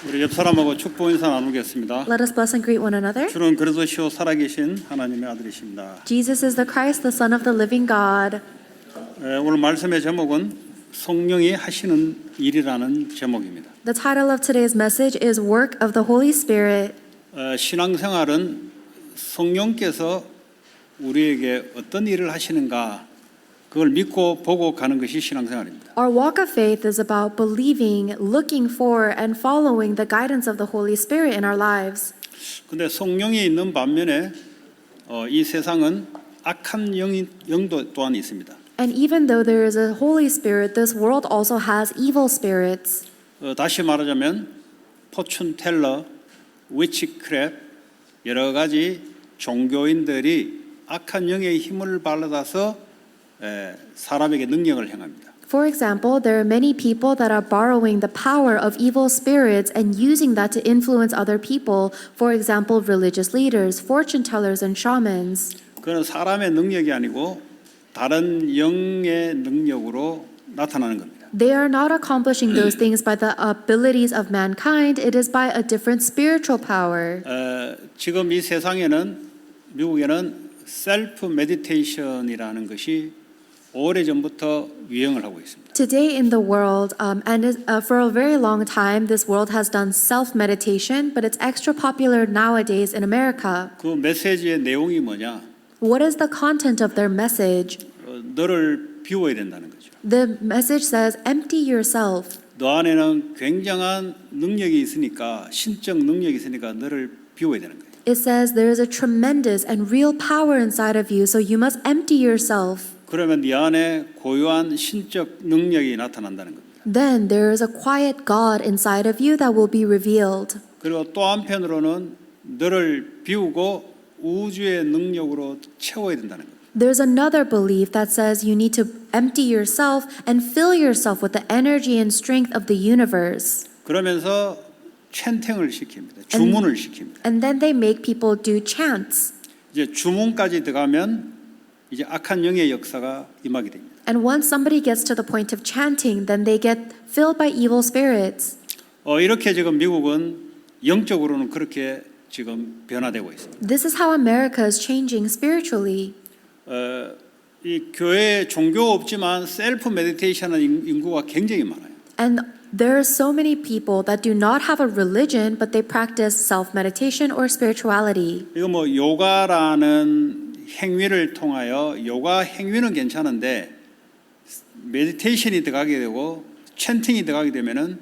우리 옆 사람하고 축복 인사 나누겠습니다. Let us bless and greet one another. 주는 그리스도시요 살아계신 하나님의 아들이십니다. Jesus is the Christ, the Son of the living God. 오늘 말씀의 제목은 성령이 하시는 일이라는 제목입니다. The title of today's message is Work of the Holy Spirit. 신앙생활은 성령께서 우리에게 어떤 일을 하시는가 그걸 믿고 보고 가는 것이 신앙생활입니다. Our walk of faith is about believing, looking for, and following the guidance of the Holy Spirit in our lives. 근데 성령이 있는 반면에 이 세상은 악한 영도 또한 있습니다. And even though there is a Holy Spirit, this world also has evil spirits. 다시 말하자면 포춘 텔러, 위치크랩 여러 가지 종교인들이 악한 영의 힘을 받아서 사람에게 능력을 행합니다. For example, there are many people that are borrowing the power of evil spirits and using that to influence other people. For example, religious leaders, fortune tellers, and shamans. 그건 사람의 능력이 아니고 다른 영의 능력으로 나타나는 겁니다. They are not accomplishing those things by the abilities of mankind. It is by a different spiritual power. 지금 이 세상에는 미국에는 셀프 메디테이션이라는 것이 오래전부터 유행을 하고 있습니다. Today in the world, for a very long time, this world has done self-meditation, but it's extra popular nowadays in America. 그 메시지의 내용이 뭐냐? What is the content of their message? 너를 비워야 된다는 거죠. The message says, empty yourself. 너 안에는 굉장한 능력이 있으니까 신적 능력이 있으니까 너를 비워야 되는 거예요. It says there is a tremendous and real power inside of you, so you must empty yourself. 그러면 네 안에 고유한 신적 능력이 나타난다는 겁니다. Then there is a quiet God inside of you that will be revealed. 그리고 또 한편으로는 너를 비우고 우주의 능력으로 채워야 된다는 겁니다. There's another belief that says you need to empty yourself and fill yourself with the energy and strength of the universe. 그러면서 찬팅을 시킵니다. 주문을 시킵니다. And then they make people do chants. 이제 주문까지 들어가면 이제 악한 영의 역사가 임하게 됩니다. And once somebody gets to the point of chanting, then they get filled by evil spirits. 이렇게 지금 미국은 영적으로는 그렇게 지금 변화되고 있습니다. This is how America is changing spiritually. 이 교회에 종교 없지만 셀프 메디테이션하는 인구가 굉장히 많아요. And there are so many people that do not have a religion, but they practice self-meditation or spirituality. 이거 뭐 요가라는 행위를 통하여 요가 행위는 괜찮은데 메디테이션이 들어가게 되고 찬팅이 들어가게 되면은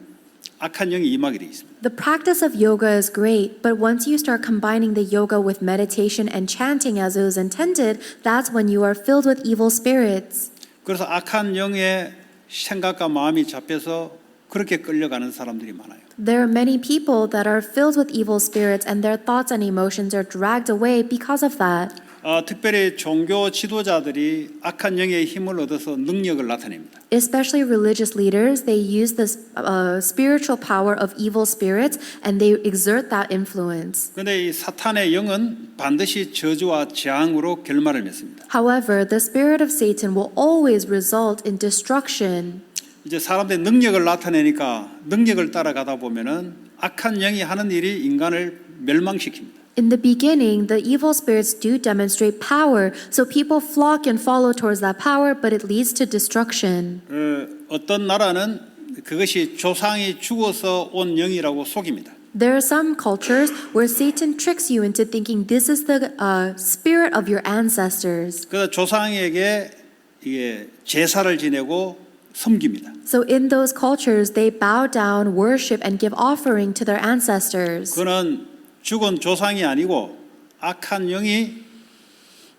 악한 영이 임하게 돼 있습니다. The practice of yoga is great, but once you start combining the yoga with meditation and chanting as it was intended, that's when you are filled with evil spirits. 그래서 악한 영의 생각과 마음이 잡혀서 그렇게 끌려가는 사람들이 많아요. There are many people that are filled with evil spirits and their thoughts and emotions are dragged away because of that. 특별히 종교 지도자들이 악한 영의 힘을 얻어서 능력을 나타냅니다. Especially religious leaders, they use this spiritual power of evil spirits and they exert that influence. 그런데 이 사탄의 영은 반드시 저주와 재앙으로 결말을 맺습니다. However, the spirit of Satan will always result in destruction. 이제 사람들이 능력을 나타내니까 능력을 따라가다 보면은 악한 영이 하는 일이 인간을 멸망시킵니다. In the beginning, the evil spirits do demonstrate power, so people flock and follow towards that power, but it leads to destruction. 어떤 나라는 그것이 조상이 죽어서 온 영이라고 속입니다. There are some cultures where Satan tricks you into thinking this is the spirit of your ancestors. 그래서 조상에게 이게 제사를 지내고 섬깁니다. So in those cultures, they bow down, worship, and give offering to their ancestors. 그는 죽은 조상이 아니고 악한 영이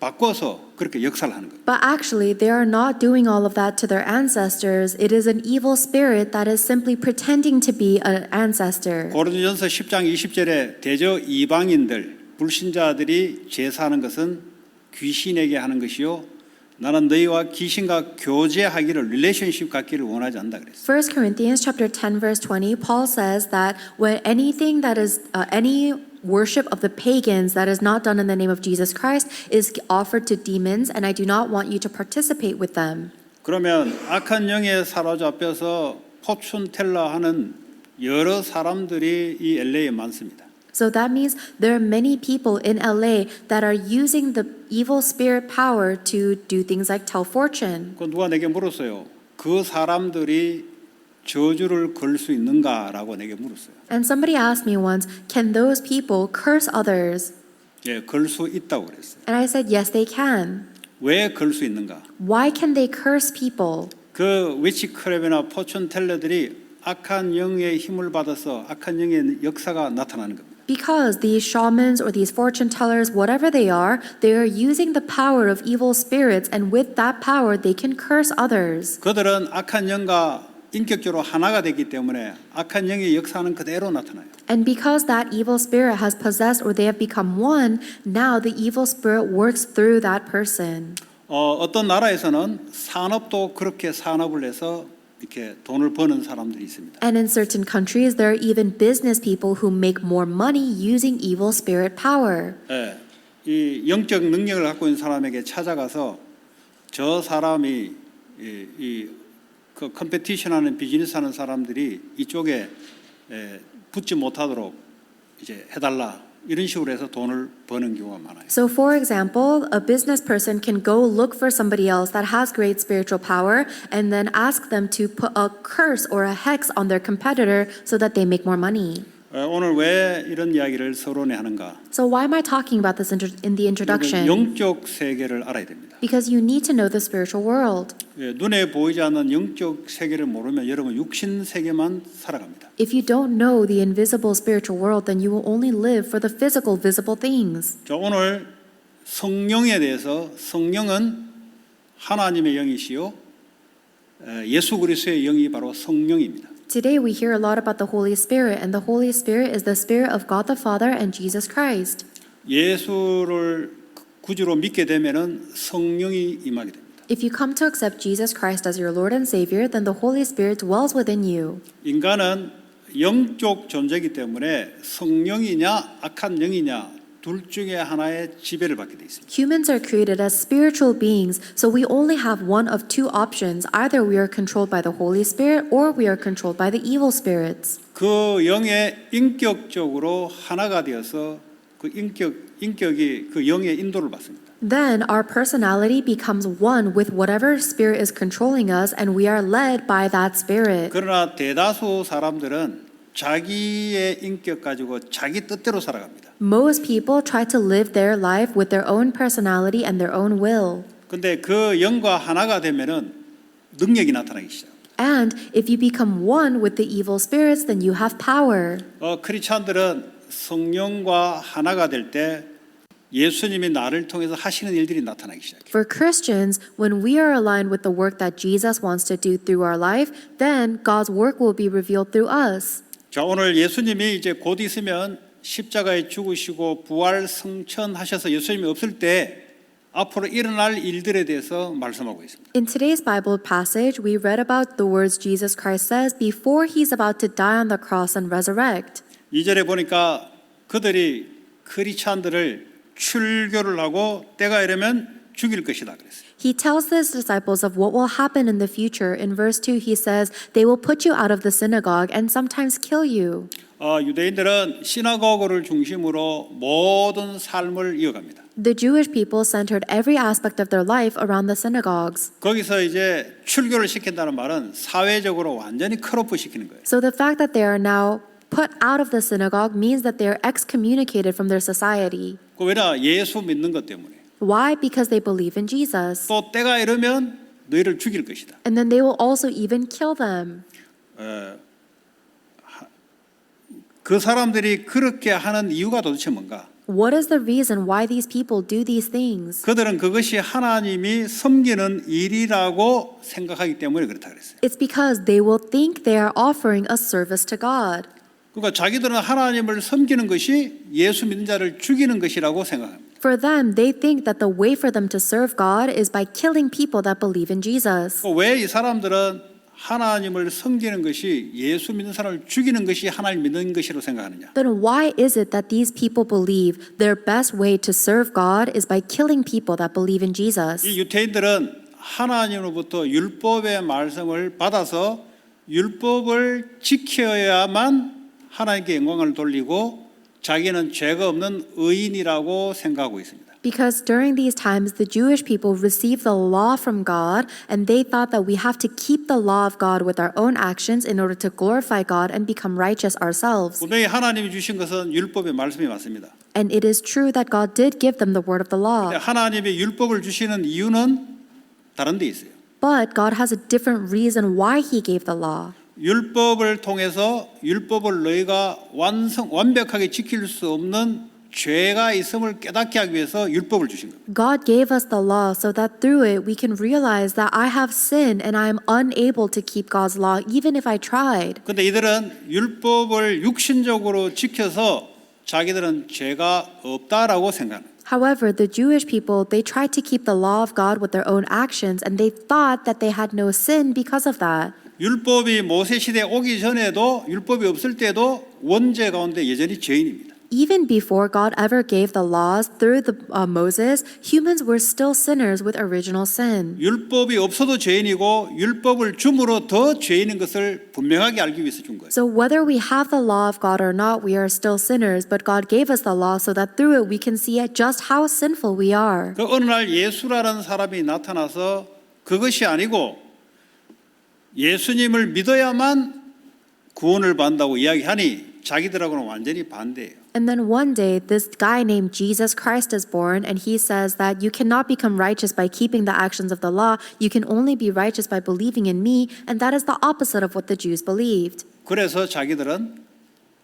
바꿔서 그렇게 역사를 하는 거예요. But actually, they are not doing all of that to their ancestors. It is an evil spirit that is simply pretending to be an ancestor. 고린도전서 10장 20절에 대저 이방인들 불신자들이 제사하는 것은 귀신에게 하는 것이요 나는 너희와 귀신과 교제하기를 릴레이션십 갖기를 원하지 않는다 그랬어요. 1 Corinthians chapter 10 verse 20, Paul says that when anything that is any worship of the pagans that is not done in the name of Jesus Christ is offered to demons, and I do not want you to participate with them. 그러면 악한 영에 사로잡혀서 포춘텔러 하는 여러 사람들이 이 LA에 많습니다. So that means there are many people in LA that are using the evil spirit power to do things like tell fortune. 그 누가 내게 물었어요. 그 사람들이 저주를 걸 수 있는가라고 내게 물었어요. And somebody asked me once, can those people curse others? 예, 걸 수 있다고 그랬어요. And I said, yes, they can. 왜 걸 수 있는가? Why can they curse people? 그 위치크랩이나 포춘텔러들이 악한 영의 힘을 받아서 악한 영의 역사가 나타나는 겁니다. Because these shamans or these fortune tellers, whatever they are using the power of evil spirits, and with that power, they can curse others. 그들은 악한 영과 인격적으로 하나가 되기 때문에 악한 영의 역사는 그대로 나타나요. And because that evil spirit has possessed or they have become one, now the evil spirit works through that person. 어떤 나라에서는 산업도 그렇게 산업을 해서 이렇게 돈을 버는 사람들이 있습니다. And in certain countries, there are even business people who make more money using evil spirit power. 예, 이 영적 능력을 갖고 있는 사람에게 찾아가서 저 사람이 그 컴페티션하는 비즈니스하는 사람들이 이쪽에 붙지 못하도록 이제 해달라 이런 식으로 해서 돈을 버는 경우가 많아요. So for example, a business person can go look for somebody else that has great spiritual power and then ask them to put a curse or a hex on their competitor so that they make more money. 오늘 왜 이런 이야기를 서론에 하는가? So why am I talking about this in the introduction? 영적 세계를 알아야 됩니다. Because you need to know the spiritual world. 눈에 보이지 않는 영적 세계를 모르면 여러분 육신 세계만 살아갑니다. If you don't know the invisible spiritual world, then you will only live for the physical, visible things. 자, 오늘 성령에 대해서 성령은 하나님의 영이시요 예수 그리스도의 영이 바로 성령입니다. Today we hear a lot about the Holy Spirit, and the Holy Spirit is the Spirit of God the Father and Jesus Christ. 예수를 구주로 믿게 되면은 성령이 임하게 됩니다. If you come to accept Jesus Christ as your Lord and Savior, then the Holy Spirit dwells within you. 인간은 영적 존재이기 때문에 성령이냐 악한 영이냐 둘 중에 하나의 지배를 받게 돼 있습니다. Humans are created as spiritual beings, so we only have one of two options. Either we are controlled by the Holy Spirit or we are controlled by the evil spirits. 그 영의 인격적으로 하나가 되어서 그 인격이 그 영의 인도를 받습니다. Then our personality becomes one with whatever spirit is controlling us, and we are led by that spirit. 그러나 대다수 사람들은 자기의 인격 가지고 자기 뜻대로 살아갑니다. Most people try to live their life with their own personality and their own will. 근데 그 영과 하나가 되면은 능력이 나타나기 시작합니다. And if you become one with the evil spirits, then you have power. 크리스찬들은 성령과 하나가 될 때 예수님이 나를 통해서 하시는 일들이 나타나기 시작해요. For Christians, when we are aligned with the work that Jesus wants to do through our life, then God's work will be revealed through us. 자, 오늘 예수님이 이제 곧 있으면 십자가에 죽으시고 부활 승천하셔서 예수님이 없을 때 앞으로 일어날 일들에 대해서 말씀하고 있습니다. In today's Bible passage, we read about the words Jesus Christ says before he's about to die on the cross and resurrect. 2절에 보니까 그들이 크리스찬들을 출교를 하고 때가 이르면 죽일 것이다 그랬어요. He tells his disciples of what will happen in the future. In verse 2, he says, they will put you out of the synagogue and sometimes kill you. 유대인들은 시나고그를 중심으로 모든 삶을 이어갑니다. The Jewish people centered every aspect of their life around the synagogues. 거기서 이제 출교를 시킨다는 말은 사회적으로 완전히 컷오프 시키는 거예요. So the fact that they are now put out of the synagogue means that they are excommunicated from their society. 왜냐? 예수 믿는 것 때문에. Why? Because they believe in Jesus. 또 때가 이르면 너희를 죽일 것이다. And then they will also even kill them. 그 사람들이 그렇게 하는 이유가 도대체 뭔가? What is the reason why these people do these things? 그들은 그것이 하나님이 섬기는 일이라고 생각하기 때문에 그렇다 그랬어요. It's because they will think they are offering a service to God. 그러니까 자기들은 하나님을 섬기는 것이 예수 믿는 자를 죽이는 것이라고 생각합니다. For them, they think that the way for them to serve God is by killing people that believe in Jesus. 왜 이 사람들은 하나님을 섬기는 것이 예수 믿는 사람을 죽이는 것이 하나님 믿는 것이라고 생각하느냐? Then why is it that these people believe their best way to serve God is by killing people that believe in Jesus? 이 유대인들은 하나님으로부터 율법의 말씀을 받아서 율법을 지켜야만 하나님께 영광을 돌리고 자기는 죄가 없는 의인이라고 생각하고 있습니다. Because during these times, the Jewish people received the law from God, and they thought that we have to keep the law of God with our own actions in order to glorify God and become righteous ourselves. 분명히 하나님이 주신 것은 율법의 말씀이 맞습니다. And it is true that God did give them the word of the law. 하나님의 율법을 주시는 이유는 다른 데 있어요. But God has a different reason why He gave the law. 율법을 통해서 율법을 너희가 완벽하게 지킬 수 없는 죄가 있음을 깨닫게 하기 위해서 율법을 주신 겁니다. God gave us the law so that through it we can realize that I have sinned and I am unable to keep God's law even if I tried. 그런데 이들은 율법을 육신적으로 지켜서 자기들은 죄가 없다라고 생각합니다. However, the Jewish people, they tried to keep the law of God with their own actions and they thought that they had no sin because of that. 율법이 모세 시대에 오기 전에도 율법이 없을 때도 원죄 가운데 여전히 죄인입니다. Even before God ever gave the laws through Moses, humans were still sinners with original sin. 율법이 없어도 죄인이고 율법을 줌으로 더 죄인인 것을 분명하게 알기 위해서 준 거예요. So whether we have the law of God or not, we are still sinners, but God gave us the law so that through it we can see just how sinful we are. 그 어느 날 예수라는 사람이 나타나서 그것이 아니고 예수님을 믿어야만 구원을 받는다고 이야기하니 자기들하고는 완전히 반대예요. And then one day, this guy named Jesus Christ is born, and he says that you cannot become righteous by keeping the actions of the law. You can only be righteous by believing in me, and that is the opposite of what the Jews believed. 그래서 자기들은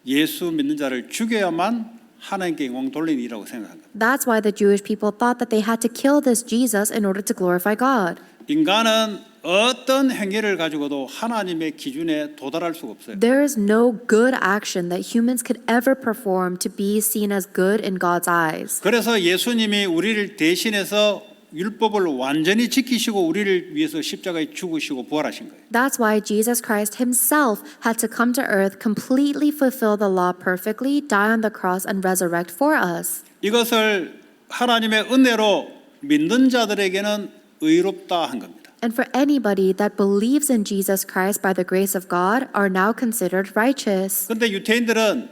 예수 믿는 자를 죽여야만 하나님께 영광 돌리는 일이라고 생각한 거예요. That's why the Jewish people thought that they had to kill this Jesus in order to glorify God. 인간은 어떤 행위를 가지고도 하나님의 기준에 도달할 수가 없어요. There is no good action that humans could ever perform to be seen as good in God's eyes. 그래서 예수님이 우리를 대신해서 율법을 완전히 지키시고 우리를 위해서 십자가에 죽으시고 부활하신 거예요. That's why Jesus Christ himself had to come to earth, completely fulfill the law perfectly, die on the cross, and resurrect for us. 이것을 하나님의 은혜로 믿는 자들에게는 의롭다 한 겁니다. And for anybody that believes in Jesus Christ by the grace of God are now considered righteous. 그런데 유대인들은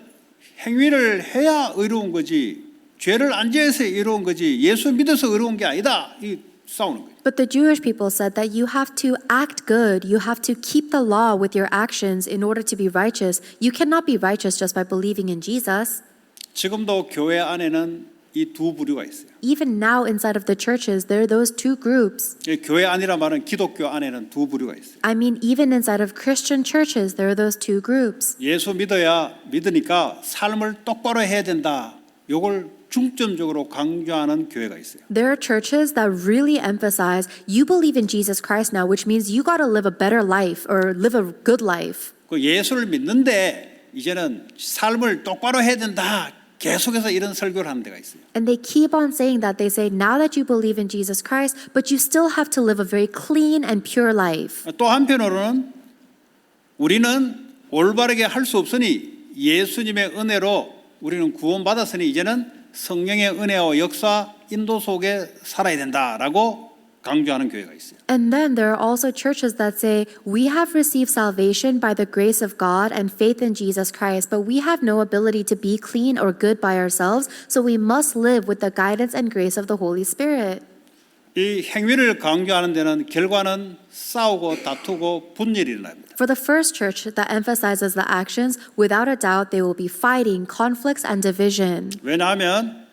행위를 해야 의로운 거지 죄를 안 지어서 의로운 거지 예수 믿어서 의로운 게 아니다. 이 싸우는 거예요. But the Jewish people said that you have to act good, you have to keep the law with your actions in order to be righteous. You cannot be righteous just by believing in Jesus. 지금도 교회 안에는 이 두 부류가 있어요. Even now inside of the churches, there are those two groups. 교회 안이라 말은 기독교 안에는 두 부류가 있어요. I mean, even inside of Christian churches, there are those two groups. 예수 믿으니까 삶을 똑바로 해야 된다. 요걸 중점적으로 강조하는 교회가 있어요. There are churches that really emphasize you believe in Jesus Christ now, which means you got to live a better life or live a good life. 그 예수를 믿는데 이제는 삶을 똑바로 해야 된다. 계속해서 이런 설교를 하는 데가 있어요. And they keep on saying that. They say, now that you believe in Jesus Christ, but you still have to live a very clean and pure life. 또 한편으로는 우리는 올바르게 할 수 없으니 예수님의 은혜로 우리는 구원받았으니 이제는 성령의 은혜와 역사 인도 속에 살아야 된다라고 강조하는 교회가 있어요. And then there are also churches that say, we have received salvation by the grace of God and faith in Jesus Christ, but we have no ability to be clean or good by ourselves, so we must live with the guidance and grace of the Holy Spirit. 이 행위를 강조하는 데는 결과는 싸우고 다투고 분열이 일어납니다. For the first church that emphasizes the actions, without a doubt, they will be fighting, conflicts, and division. 왜냐하면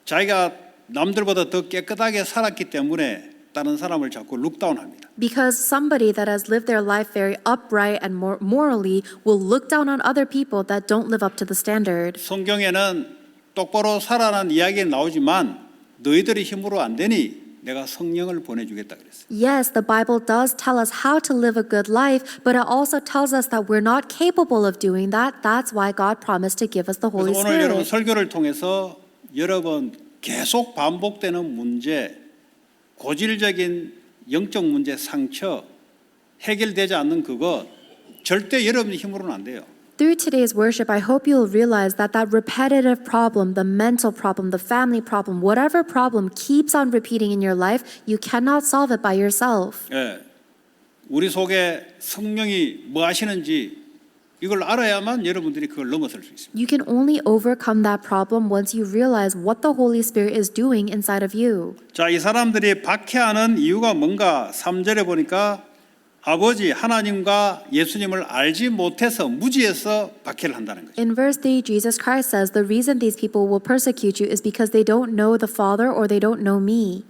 자기가 남들보다 더 깨끗하게 살았기 때문에 다른 사람을 자꾸 룩다운합니다. Because somebody that has lived their life very upright and morally will look down on other people that don't live up to the standard. 성경에는 똑바로 살아라는 이야기가 나오지만 너희들의 힘으로 안 되니 내가 성령을 보내주겠다 그랬어요. Yes, the Bible does tell us how to live a good life, but it also tells us that we're not capable of doing that. That's why God promised to give us the Holy 그래서 오늘 여러분 Spirit. 설교를 통해서 여러분 계속 반복되는 문제, 고질적인 영적 문제, 상처, 해결되지 않는 그것 절대 여러분의 힘으로는 안 돼요. Through today's worship, I hope you'll realize that that repetitive problem, the mental problem, the family problem, whatever problem keeps on repeating in your life, you cannot solve it by yourself. 예, 우리 속에 성령이 뭐 하시는지 이걸 알아야만 여러분들이 그걸 넘어설 수 있습니다. You can only overcome that problem once you realize what the Holy Spirit is doing inside of you. 자, 이 사람들이 박해하는 이유가 뭔가 3절에 보니까 아버지 하나님과 예수님을 알지 못해서 무지해서 박해를 한다는 거죠. In verse 3, Jesus Christ says the reason these people will persecute you is because they don't know the Father or they don't know me.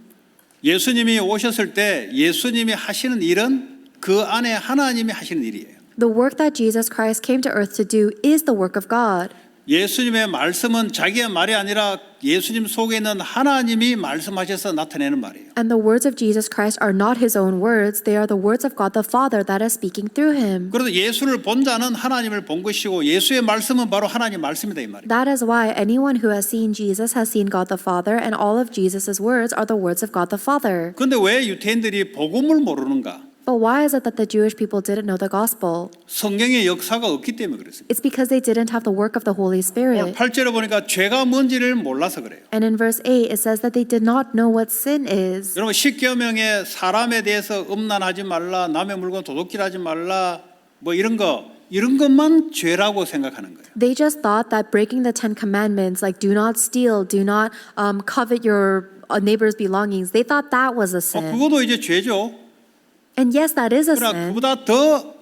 예수님이 오셨을 때 예수님이 하시는 일은 그 안에 하나님이 하시는 일이에요. The work that Jesus Christ came to earth to do is the work of God. 예수님의 말씀은 자기의 말이 아니라 예수님 속에 있는 하나님이 말씀하셔서 나타내는 말이에요. And the words of Jesus Christ are not his own words, they are the words of God the Father that is speaking through him. 그래서 예수를 본 자는 하나님을 본 것이고 예수의 말씀은 바로 하나님 말씀이다 이 말이에요. That is why anyone who has seen Jesus has seen God the Father, and all of Jesus' words are the words of God the Father. 그런데 왜 유태인들이 복음을 모르는가? But why is it that the Jewish people didn't know the gospel? 성경의 역사가 없기 때문에 그렇습니다. It's because they didn't have the work of the Holy 오늘 Spirit. 8절에 보니까 죄가 뭔지를 몰라서 그래요. And in verse 8, it says that they did not know what sin is. 여러분 십계명에 사람에 대해서 음란하지 말라, 남의 물건 도둑질하지 말라, 뭐 이런 것만 죄라고 생각하는 거예요. They just thought that breaking the 10 commandments, like do not steal, do not covet your neighbor's belongings, they thought that was a sin. 그것도 이제 죄죠. And yes, that is a 그러나 sin. 그보다 더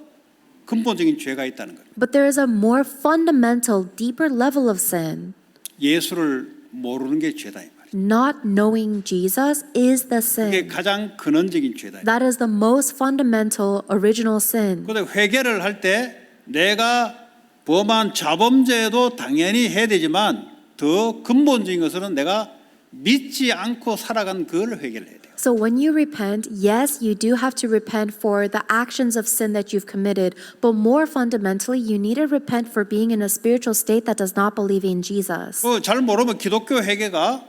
근본적인 죄가 있다는 거예요. But there is a more fundamental, deeper level of sin. 예수를 모르는 게 죄다 이 말이에요. Not knowing Jesus is the 이게 sin. 가장 근원적인 죄다. That is the most fundamental, original sin. 그런데 회개를 할 때 내가 범한 자범죄도 당연히 해야 되지만 더 근본적인 것은 내가 믿지 않고 살아간 그걸 회개를 해야 돼요. So when you repent, yes, you do have to repent for the actions of sin that you've committed, but more fundamentally, you need to repent for being in a spiritual state that does not believe in Jesus. 잘 모르면 기독교 회개가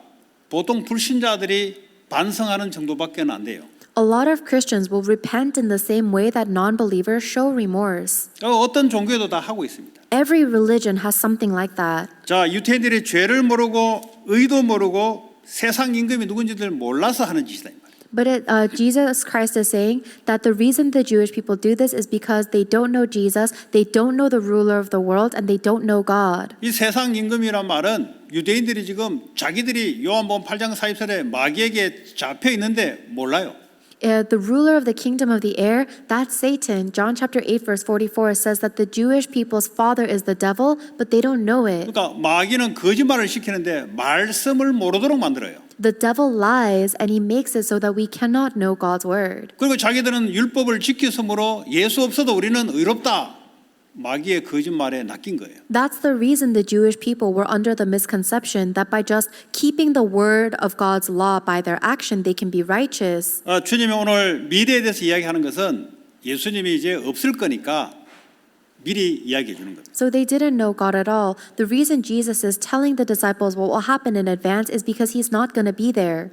보통 불신자들이 반성하는 정도밖에는 안 돼요. A lot of Christians will repent in the same way that non-believers show remorse. 어떤 종교도 다 하고 있습니다. Every religion has something like that. 자, 유태인들이 죄를 모르고 의도 모르고 세상 임금이 누군지를 몰라서 하는 짓이다. But Jesus Christ is saying that the reason the Jewish people do this is because they don't know Jesus, they don't know the ruler of the world, and they don't know God. 이 세상 임금이란 말은 유대인들이 지금 자기들이 요한복음 8장 40절에 마귀에게 잡혀 있는데 몰라요. The ruler of the kingdom of the air, that's Satan. John chapter 8 verse 44 says that the Jewish people's father is the devil, but they don't know it. 그러니까 마귀는 거짓말을 시키는데 말씀을 모르도록 만들어요. The devil lies and he makes it so that we cannot know God's word. 그리고 자기들은 율법을 지켰으므로 예수 없어도 우리는 의롭다. 마귀의 거짓말에 낚인 거예요. That's the reason the Jewish people were under the misconception that by just keeping the word of God's law by their action, they can be righteous. 주님이 오늘 미래에 대해서 이야기하는 것은 예수님이 이제 없을 거니까 미리 이야기해 주는 겁니다. So they didn't know God at all. The reason Jesus is telling the disciples what will happen in advance is because he's not going to be there.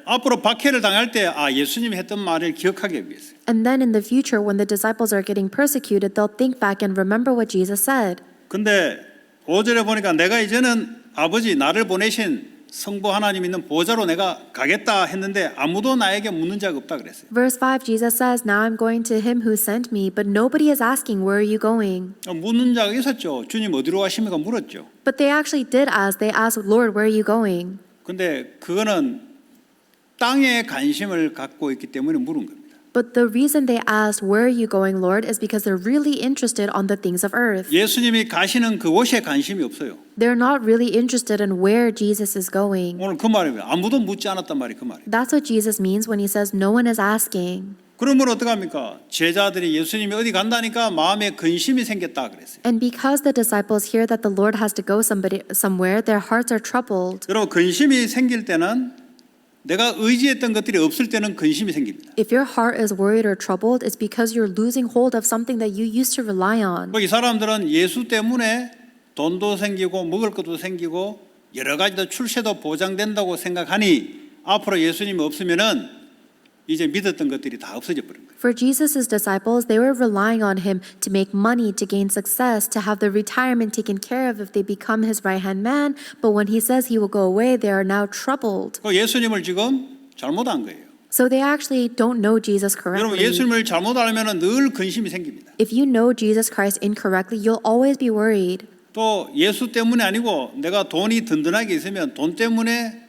앞으로 박해를 당할 때 예수님이 했던 말을 기억하기 위해서. And then in the future, when the disciples are getting persecuted, they'll think back and remember what Jesus said. 근데 5절에 보니까 내가 이제는 아버지 나를 보내신 성부 하나님 있는 보좌로 내가 가겠다 했는데 아무도 나에게 묻는 자가 없다 그랬어요. Verse 5, Jesus says, Now I'm going to him who sent me, but nobody is asking, Where are you going? 묻는 자가 있었죠. 주님 어디로 가십니까? 물었죠. But they actually did ask. They asked, Lord, where are you going? 근데 그거는 땅에 관심을 갖고 있기 때문에 물은 겁니다. But the reason they asked, Where are you going, Lord, is because they're really interested on the things of earth. 예수님이 가시는 그곳에 관심이 없어요. They're not really interested in where Jesus is going. 오늘 그 말이에요. 아무도 묻지 않았단 말이 그 말이에요. That's what Jesus means when he says, No one is asking. 그러면 어떡합니까? 제자들이 예수님이 어디 간다니까 마음에 근심이 생겼다 그랬어요. And because the disciples hear that the Lord has to go somewhere, their hearts are troubled. 여러분 근심이 생길 때는 내가 의지했던 것들이 없을 때는 근심이 생깁니다. If your heart is worried or troubled, it's because you're losing hold of something that you used to rely on. 이 사람들은 예수 때문에 돈도 생기고 먹을 것도 생기고 여러 가지 더 출세도 보장된다고 생각하니 앞으로 예수님이 없으면은 이제 믿었던 것들이 다 없어져 버린 거예요. For Jesus' disciples, they were relying on him to make money, to gain success, to have the retirement taken care of if they become his right-hand man. But when he says he will go away, they are now troubled. 예수님을 지금 잘못한 거예요. So they actually don't know Jesus 여러분 correctly. 예수님을 잘못 알면 늘 근심이 생깁니다. If you know Jesus Christ incorrectly, you'll always be worried. 또 예수 때문에 아니고 내가 돈이 든든하게 있으면 돈 때문에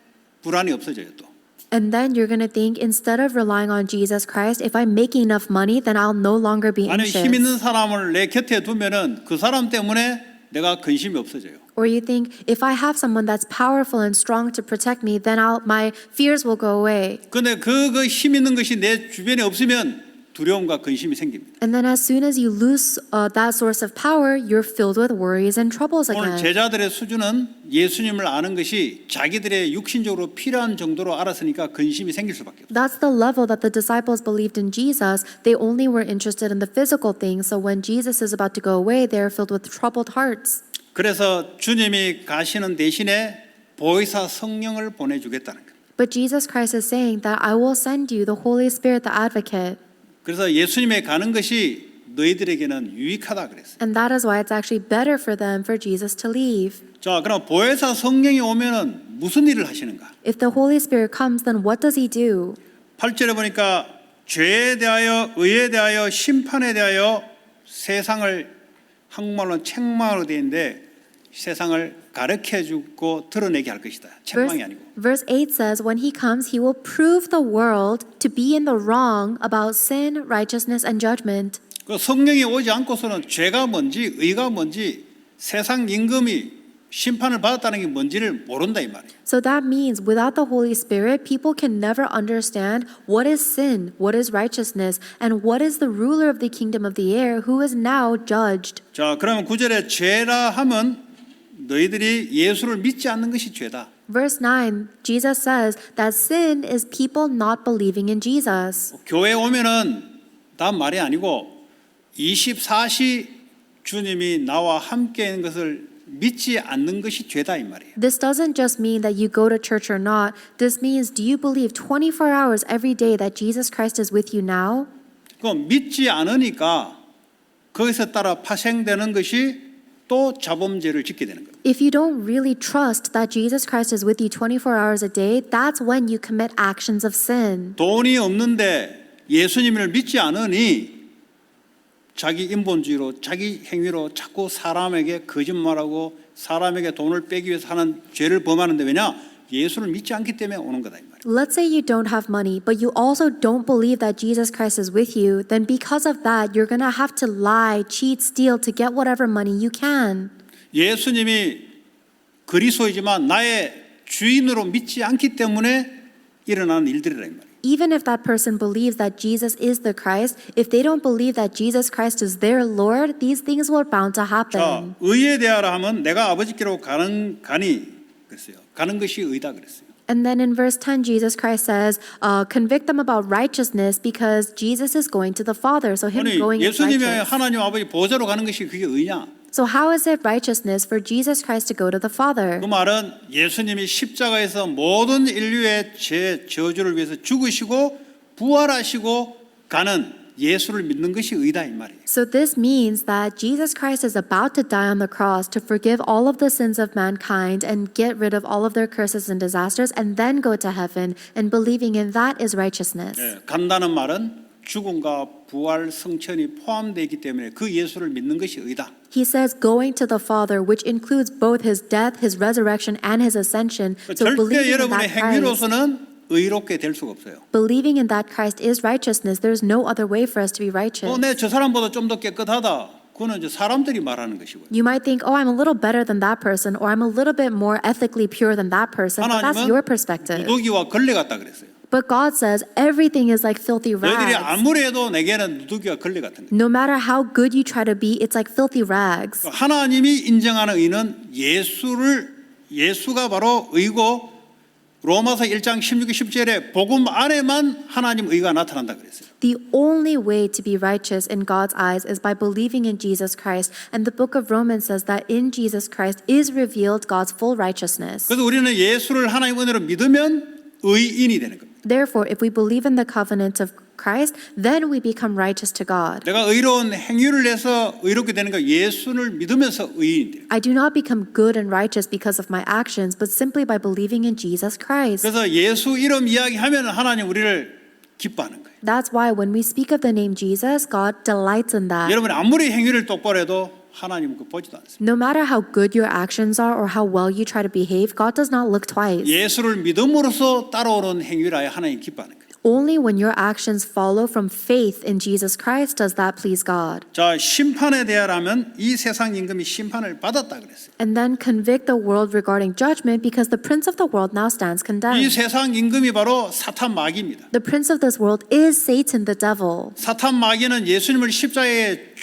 불안이 없어져요 또. And then you're going to think, instead of relying on Jesus Christ, if I'm making enough money, then I'll no longer be 아니면 힘 있는 anxious. 사람을 내 곁에 두면은 그 사람 때문에 내가 근심이 없어져요. Or you think, if I have someone that's powerful and strong to protect me, then my fears will go away. 근데 그 힘 있는 것이 내 주변에 없으면 두려움과 근심이 생깁니다. And then as soon as you lose that source of power, you're filled with worries and troubles 오늘 again. 제자들의 수준은 예수님을 아는 것이 자기들의 육신적으로 필요한 정도로 알았으니까 근심이 생길 수밖에 없어요. That's the level that the disciples believed in Jesus. They only were interested in the physical things. So when Jesus is about to go away, they're filled with troubled hearts. 그래서 주님이 가시는 대신에 보혜사 성령을 보내주겠다는 거예요. But Jesus Christ is saying that I will send you the Holy Spirit, the advocate. 그래서 예수님의 가는 것이 너희들에게는 유익하다 그랬어요. And that is why it's actually better for them for Jesus to leave. 자, 그럼 보혜사 성령이 오면은 무슨 일을 하시는가? If the Holy Spirit comes, then what does he do? 8절에 보니까 죄에 대하여, 의에 대하여, 심판에 대하여 세상을 한국말로 책망으로 되어 있는데 세상을 가르쳐 주고 드러내게 할 것이다. 책망이 아니고. Verse 8 says, when he comes, he will prove the world to be in the wrong about sin, righteousness, and judgment. 그 성령이 오지 않고서는 죄가 뭔지, 의가 뭔지, 세상 임금이 심판을 받았다는 게 뭔지를 모른다 이 말이에요. So that means without the Holy Spirit, people can never understand what is sin, what is righteousness, and what is the ruler of the kingdom of the air who is now judged. 자, 그러면 9절에 죄라 하면 너희들이 예수를 믿지 않는 것이 죄다. Verse 9, Jesus says that sin is people not believing in Jesus. 교회 오면은 다 말이 아니고 24시 주님이 나와 함께 있는 것을 믿지 않는 것이 죄다 이 말이에요. This doesn't just mean that you go to church or not. This means, do you believe 24 hours every day that Jesus Christ is with you now? 그럼 믿지 않으니까 거기서 따라 파생되는 것이 또 자범죄를 짓게 되는 거예요. If you don't really trust that Jesus Christ is with you 24 hours a day, that's when you commit actions of sin. 돈이 없는데 예수님을 믿지 않으니 자기 인본주의로 자기 행위로 자꾸 사람에게 거짓말하고 사람에게 돈을 빼기 위해서 하는 죄를 범하는데 왜냐? 예수를 믿지 않기 때문에 오는 거다 이 말이에요. Let's say you don't have money, but you also don't believe that Jesus Christ is with you, then because of that, you're going to have to lie, cheat, steal to get whatever money you can. 예수님이 그리스도이지만 나의 주인으로 믿지 않기 때문에 일어나는 일들이라 이 말이에요. Even if that person believes that Jesus is the Christ, if they don't believe that Jesus Christ is their Lord, these things were bound to 자, happen. 의에 대하라 하면 내가 아버지께로 가는 그랬어요. 가는 것이 의다 그랬어요. And then in verse 10, Jesus Christ says, convict them about righteousness because Jesus is going to the Father. So him 아니 going is 예수님의 righteous. 하나님 아버지 보좌로 가는 것이 그게 의냐? So how is it righteousness for Jesus Christ to go to the Father? 그 말은 예수님이 십자가에서 모든 인류의 죄 저주를 위해서 죽으시고 부활하시고 가는 예수를 믿는 것이 의다 이 말이에요. So this means that Jesus Christ is about to die on the cross to forgive all of the sins of mankind and get rid of all of their curses and disasters and then go to heaven, and believing in that is righteousness. 예, 간다는 말은 죽음과 부활 성천이 포함되어 있기 때문에 그 예수를 믿는 것이 의다. He says going to the Father, which includes both his death, his resurrection, and his ascension. So 절대 believing in 여러분의 that Christ, 행위로서는 의롭게 될 수가 없어요. believing in that Christ is righteousness. There's no other way for us to be righteous. 내 저 사람보다 좀 더 깨끗하다. 그거는 이제 사람들이 말하는 것이고요. You might think, oh, I'm a little better than that person, or I'm a little bit more ethically pure than that person. But that's your 하나님은 perspective. 누더기와 걸레 같다 그랬어요. But God says everything is like filthy 너희들이 rags. 아무리 해도 내게는 누더기와 걸레 같은 거예요. No matter how good you try to be, it's like filthy rags. 하나님이 인정하는 의는 예수가 바로 의고 로마서 1장 16, 17절에 복음 안에만 하나님 의가 나타난다 그랬어요. The only way to be righteous in God's eyes is by believing in Jesus Christ. And the book of Romans says that in Jesus Christ is revealed God's full righteousness. 그래서 우리는 예수를 하나님 은혜로 믿으면 의인이 되는 겁니다. Therefore, if we believe in the covenant of Christ, then we become righteous to God. 내가 의로운 행위를 해서 의롭게 되는 거 예수를 믿으면서 의인이 돼요. I do not become good and righteous because of my actions, but simply by believing in Jesus Christ. 그래서 예수 이름 이야기하면 하나님 우리를 기뻐하는 거예요. That's why when we speak of the name Jesus, God delights in that. 여러분이 아무리 행위를 똑바로 해도 하나님은 그 보지도 않습니다. No matter how good your actions are or how well you try to behave, God does not look twice. 예수를 믿음으로써 따라오는 행위라야 하나님 기뻐하는 거예요. Only when your actions follow from faith in Jesus Christ does that please God. 자, 심판에 대하라면 이 세상 임금이 심판을 받았다 그랬어요. And then convict the world regarding judgment because the prince of the world now stands 이 condemned. 세상 임금이 바로 사탄 마귀입니다. The prince of this world is Satan the devil. 사탄 마귀는 예수님을 십자가에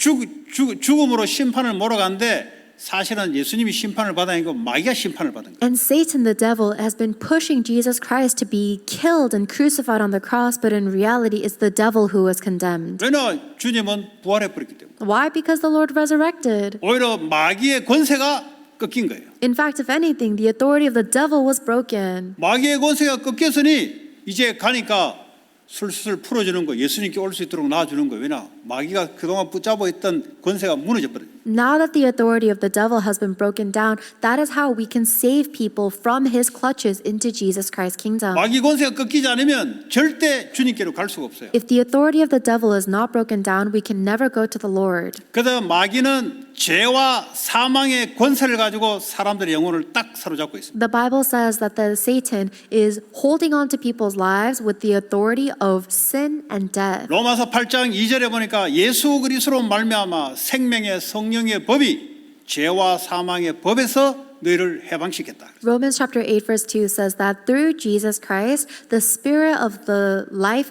죽음으로 심판을 몰아가는데 사실은 예수님이 심판을 받은 게 아니고 마귀가 심판을 받은 거예요. And Satan the devil has been pushing Jesus Christ to be killed and crucified on the cross, but in reality it's the devil who was condemned. 왜냐 주님은 부활해 버렸기 때문에. Why? Because the Lord resurrected. 오히려 마귀의 권세가 꺾인 거예요. In fact, if anything, the authority of the devil was broken. 마귀의 권세가 꺾였으니 이제 가니까 술술 풀어주는 거, 예수님께 올 수 있도록 놔주는 거. 왜냐 마귀가 그동안 붙잡아 있던 권세가 무너져 버려요. Now that the authority of the devil has been broken down, that is how we can save people from his clutches into Jesus Christ's kingdom. 마귀 권세가 꺾이지 않으면 절대 주님께로 갈 수가 없어요. If the authority of the devil is not broken down, we can never go to the Lord. 그래서 마귀는 죄와 사망의 권세를 가지고 사람들의 영혼을 딱 사로잡고 있습니다. The Bible says that the Satan is holding on to people's lives with the authority of sin and death. 로마서 8장 2절에 보니까 예수 그리스도로 말미암아 생명의 성령의 법이 죄와 사망의 법에서 너희를 해방시켰다. Romans chapter 8 verse 2 says that through Jesus Christ, the spirit of the life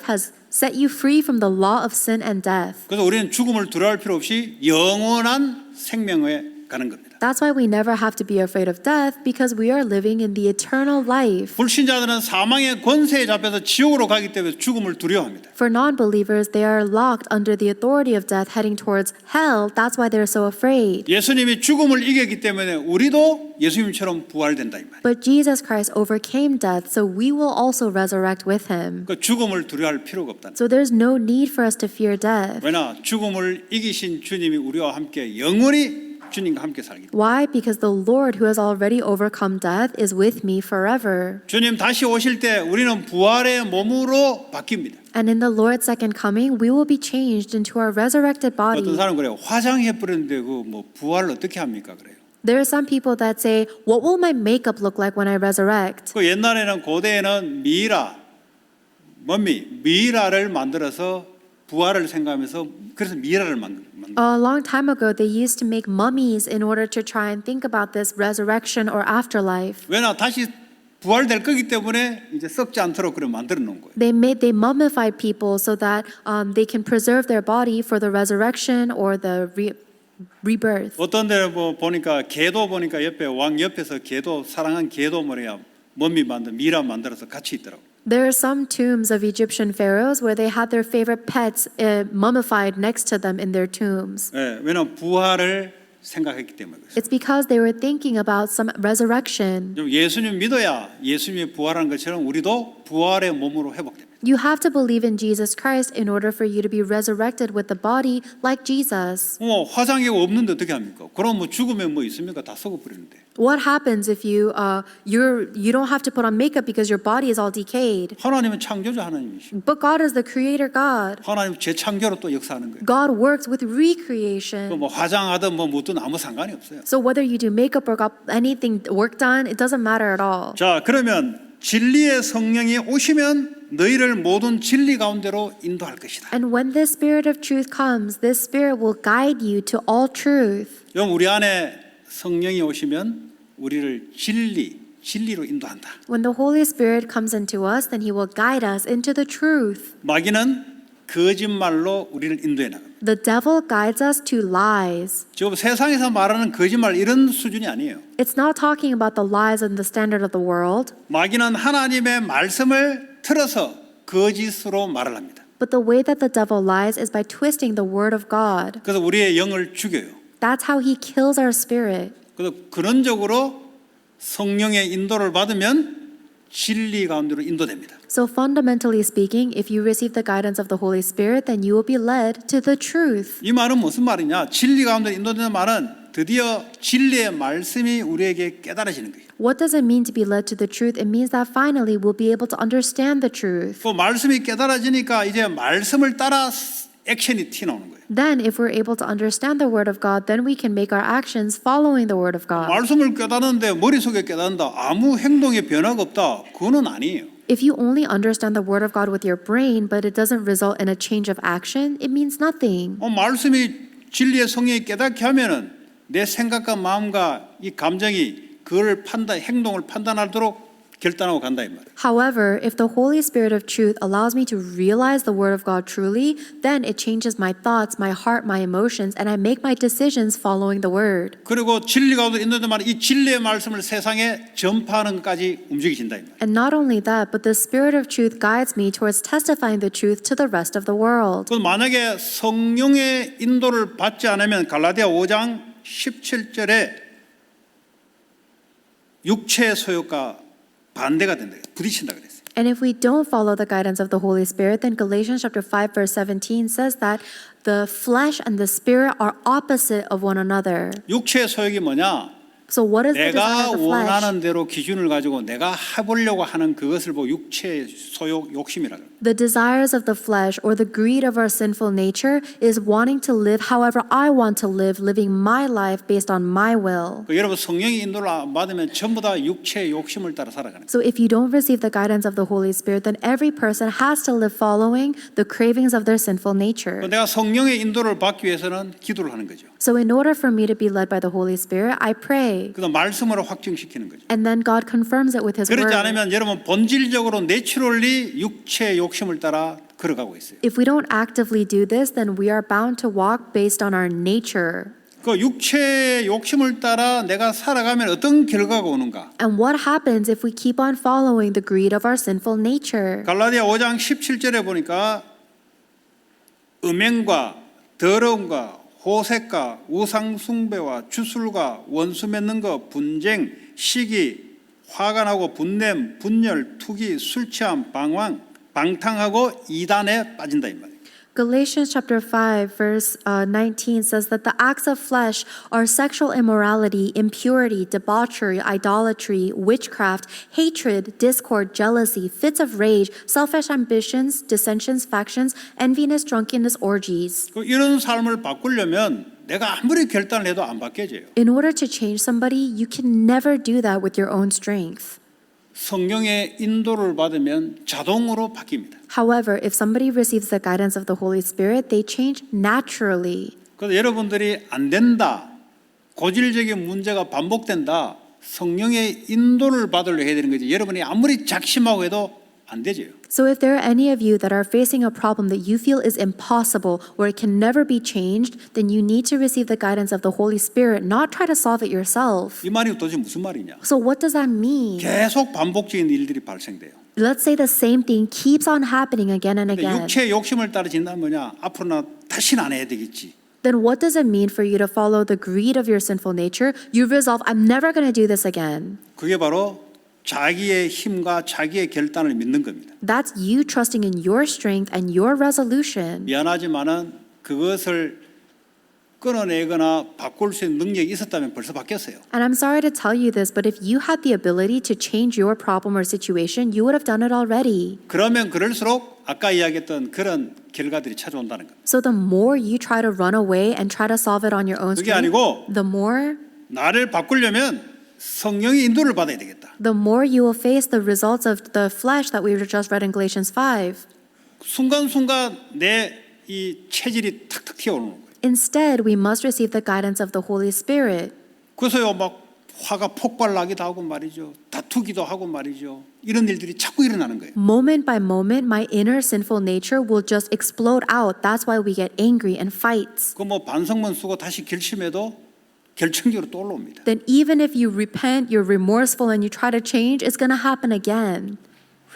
has set you free from the law of sin and death. 그래서 우리는 죽음을 두려워할 필요 없이 영원한 생명에 가는 겁니다. That's why we never have to be afraid of death because we are living in the eternal life. 불신자들은 사망의 권세에 잡혀서 지옥으로 가기 때문에 죽음을 두려워합니다. For non-believers, they are locked under the authority of death heading towards hell. That's why they're so afraid. 예수님이 죽음을 이겼기 때문에 우리도 예수님처럼 부활된다 이 말이에요. But Jesus Christ overcame death, so we will also resurrect with him. 그 죽음을 두려워할 필요가 없다. So there's no need for us to fear death. 왜냐 죽음을 이기신 주님이 우리와 함께 영원히 주님과 함께 살기 때문에. Why? Because the Lord who has already overcome death is with me forever. 주님 다시 오실 때 우리는 부활의 몸으로 바뀝니다. And in the Lord's second coming, we will be changed into our resurrected 어떤 body. 사람은 그래요. 화장해 버렸는데 그 뭐 부활을 어떻게 합니까 그래요. There are some people that say, what will my makeup look like when I resurrect? 그 옛날에는 고대에는 미이라를 만들어서 부활을 생각하면서 그래서 미이라를 만든. A long time ago, they used to make mummies in order to try and think about this resurrection or afterlife. 왜냐 다시 부활될 거기 때문에 이제 썩지 않도록 그래 만들어 놓은 거예요. They mummified people so that they can preserve their body for the resurrection or the rebirth. 어떤 데는 뭐 보니까 개도 보니까 옆에 왕 옆에서 개도 사랑한 개도 뭐래야 머미 만든 미라 만들어서 같이 있더라고. There are some tombs of Egyptian pharaohs where they had their favorite pets mummified next to them in their tombs. 예, 왜냐면 부활을 생각했기 때문에 그래요. It's because they were thinking about some resurrection. 좀 예수님 믿어야 예수님이 부활한 것처럼 우리도 부활의 몸으로 회복됩니다. You have to believe in Jesus Christ in order for you to be resurrected with the body like Jesus. 화장이 없는데 어떻게 합니까? 그럼 뭐 죽으면 뭐 있습니까? 다 썩어버리는데. What happens if you don't have to put on makeup because your body is all decayed? 하나님은 창조주 하나님이시고 But God is the creator God. 하나님 재창조로 또 역사하는 거예요. God works with 그 recreation. 뭐 화장하든 뭐 묻든 아무 상관이 없어요. So whether you do makeup or got anything work done, it doesn't matter at all. 자, 그러면 진리의 성령이 오시면 너희를 모든 진리 가운데로 인도할 것이다. And when this spirit of truth comes, this spirit will guide you to all truth. 그럼 우리 안에 성령이 오시면 우리를 진리로 인도한다. When the Holy Spirit comes into us, then He will guide us into the truth. 마귀는 거짓말로 우리를 인도해 나갑니다. The devil guides us to lies. 지금 세상에서 말하는 거짓말 이런 수준이 아니에요. It's not talking about the lies and the standard of the world, 마귀는 하나님의 말씀을 틀어서 거짓으로 말을 합니다. but the way that the devil lies is by twisting the word of God. 그래서 우리의 영을 죽여요. That's how he kills our spirit. 그래서 근원적으로 성령의 인도를 받으면 진리 가운데로 인도됩니다. So fundamentally speaking, if you receive the guidance of the Holy Spirit, then you will be led to the truth. 이 말은 무슨 말이냐? 진리 가운데 인도되는 말은 드디어 진리의 말씀이 우리에게 깨달아지는 거예요. What does it mean to be led to the truth? It means that finally we'll be able to understand the truth. 그 말씀이 깨달아지니까 이제 말씀을 따라 액션이 튀어나오는 거예요. Then, if we're able to understand the Word of God, then we can make our actions following the Word of God. 말씀을 깨닫는데 머릿속에 깨닫는다. 아무 행동에 변화가 없다. 그거는 아니에요. If you only understand the Word of God with your brain, but it doesn't result in a change of action, it means nothing. 말씀이 진리의 성령이 깨닫게 하면은 내 생각과 마음과 이 감정이 그걸 행동을 판단하도록 결단하고 간다 이 말이에요. However, if the Holy Spirit of truth allows me to realize the Word of God truly, then it changes my thoughts, my heart, my emotions, and I make my decisions following the Word. 그리고 진리가 있는데 말이야. 이 진리의 말씀을 세상에 전파하는 것까지 움직이신다 이 말이에요. And not only that, but the Spirit of truth guides me towards testifying the truth to the rest of the world. 그 만약에 성령의 인도를 받지 않으면 갈라디아 5장 17절에 육체의 소욕과 반대가 된다. 부딪힌다 그랬어요. And if we don't follow the guidance of the Holy Spirit, then Galatians chapter 5 verse 17 says that the flesh and the spirit are opposite of one another. 육체의 소욕이 뭐냐? So what is the desire 내가 of the flesh? 원하는 대로 기준을 가지고 내가 해보려고 하는 그것을 보고 육체의 소욕, 욕심이라고 해요. The desires of the flesh or the greed of our sinful nature is wanting to live however I want to live, living my life based on my will. 여러분 성령의 인도를 안 받으면 전부 다 육체의 욕심을 따라 살아가는 거예요. So if you don't receive the guidance of the Holy Spirit, then every person has to live following the cravings of their sinful nature. 내가 성령의 인도를 받기 위해서는 기도를 하는 거죠. So in order for me to be led by the Holy Spirit, I pray. 그다음 말씀으로 확증시키는 거죠. And then God confirms it with His 그렇지 word. 않으면 여러분 본질적으로 내추럴리 육체의 욕심을 따라 걸어가고 있어요. If we don't actively do this, then we are bound to walk based on our nature. 그 육체의 욕심을 따라 내가 살아가면 어떤 결과가 오는가? And what happens if we keep on following the greed of our sinful nature? 갈라디아 5장 17절에 보니까 음행과 더러움과 호색과 우상 숭배와 주술과 원수 맺는 것, 분쟁, 시기, 화가 나고 분냄, 분열, 투기, 술 취함, 방탕하고 이단에 빠진다 이 말이에요. Galatians chapter 5 verse 19 says that the acts of flesh are sexual immorality, impurity, debauchery, idolatry, witchcraft, hatred, discord, jealousy, fits of rage, selfish ambitions, dissensions, factions, enviness, drunkenness, orgies. 이런 삶을 바꾸려면 내가 아무리 결단을 해도 안 바뀌어져요. In order to change somebody, you can never do that with your own strength. 성령의 인도를 받으면 자동으로 바뀝니다. However, if somebody receives the guidance of the Holy Spirit, they change naturally. 그래서 여러분들이 안 된다, 고질적인 문제가 반복된다, 성령의 인도를 받으려 해야 되는 거지. 여러분이 아무리 작심하고 해도 안 되죠. So if there are any of you that are facing a problem that you feel is impossible or it can never be changed, then you need to receive the guidance of the Holy Spirit, not try to solve it yourself. 이 말이 도대체 무슨 말이냐? So what does that mean? 계속 반복적인 일들이 발생돼요. Let's say the same thing keeps on happening again and 근데 again. 육체의 욕심을 따라 진다면 뭐냐? 앞으로 나 다시는 안 해야 되겠지. Then what does it mean for you to follow the greed of your sinful nature? You resolve, I'm never going to do this again. 그게 바로 자기의 힘과 자기의 결단을 믿는 겁니다. That's you trusting in your strength and your resolution. 미안하지만은 그것을 끊어내거나 바꿀 수 있는 능력이 있었다면 벌써 바뀌었어요. And I'm sorry to tell you this, but if you had the ability to change your problem or situation, you would have done it already. 그러면 그럴수록 아까 이야기했던 그런 결과들이 찾아온다는 겁니다. So the more you try to run away and try to solve it on your own 그게 strength, 아니고 the more 성령의 인도를 받아야 되겠다. you will face the results of the flesh that we just read in Galatians 5. 순간순간 내 이 체질이 탁탁 튀어오르는 거예요. Instead, we must receive the guidance of the Holy Spirit. 그래서요 막 화가 폭발나기도 하고 말이죠. 다투기도 하고 말이죠. 이런 일들이 자꾸 일어나는 거예요. Moment by moment, my inner sinful nature will just explode out. That's why we get angry and fights. 그 뭐 반성문 쓰고 다시 결심해도 결정적으로 또 올라옵니다. Then even if you repent, you're remorseful and you try to change, it's going to happen again.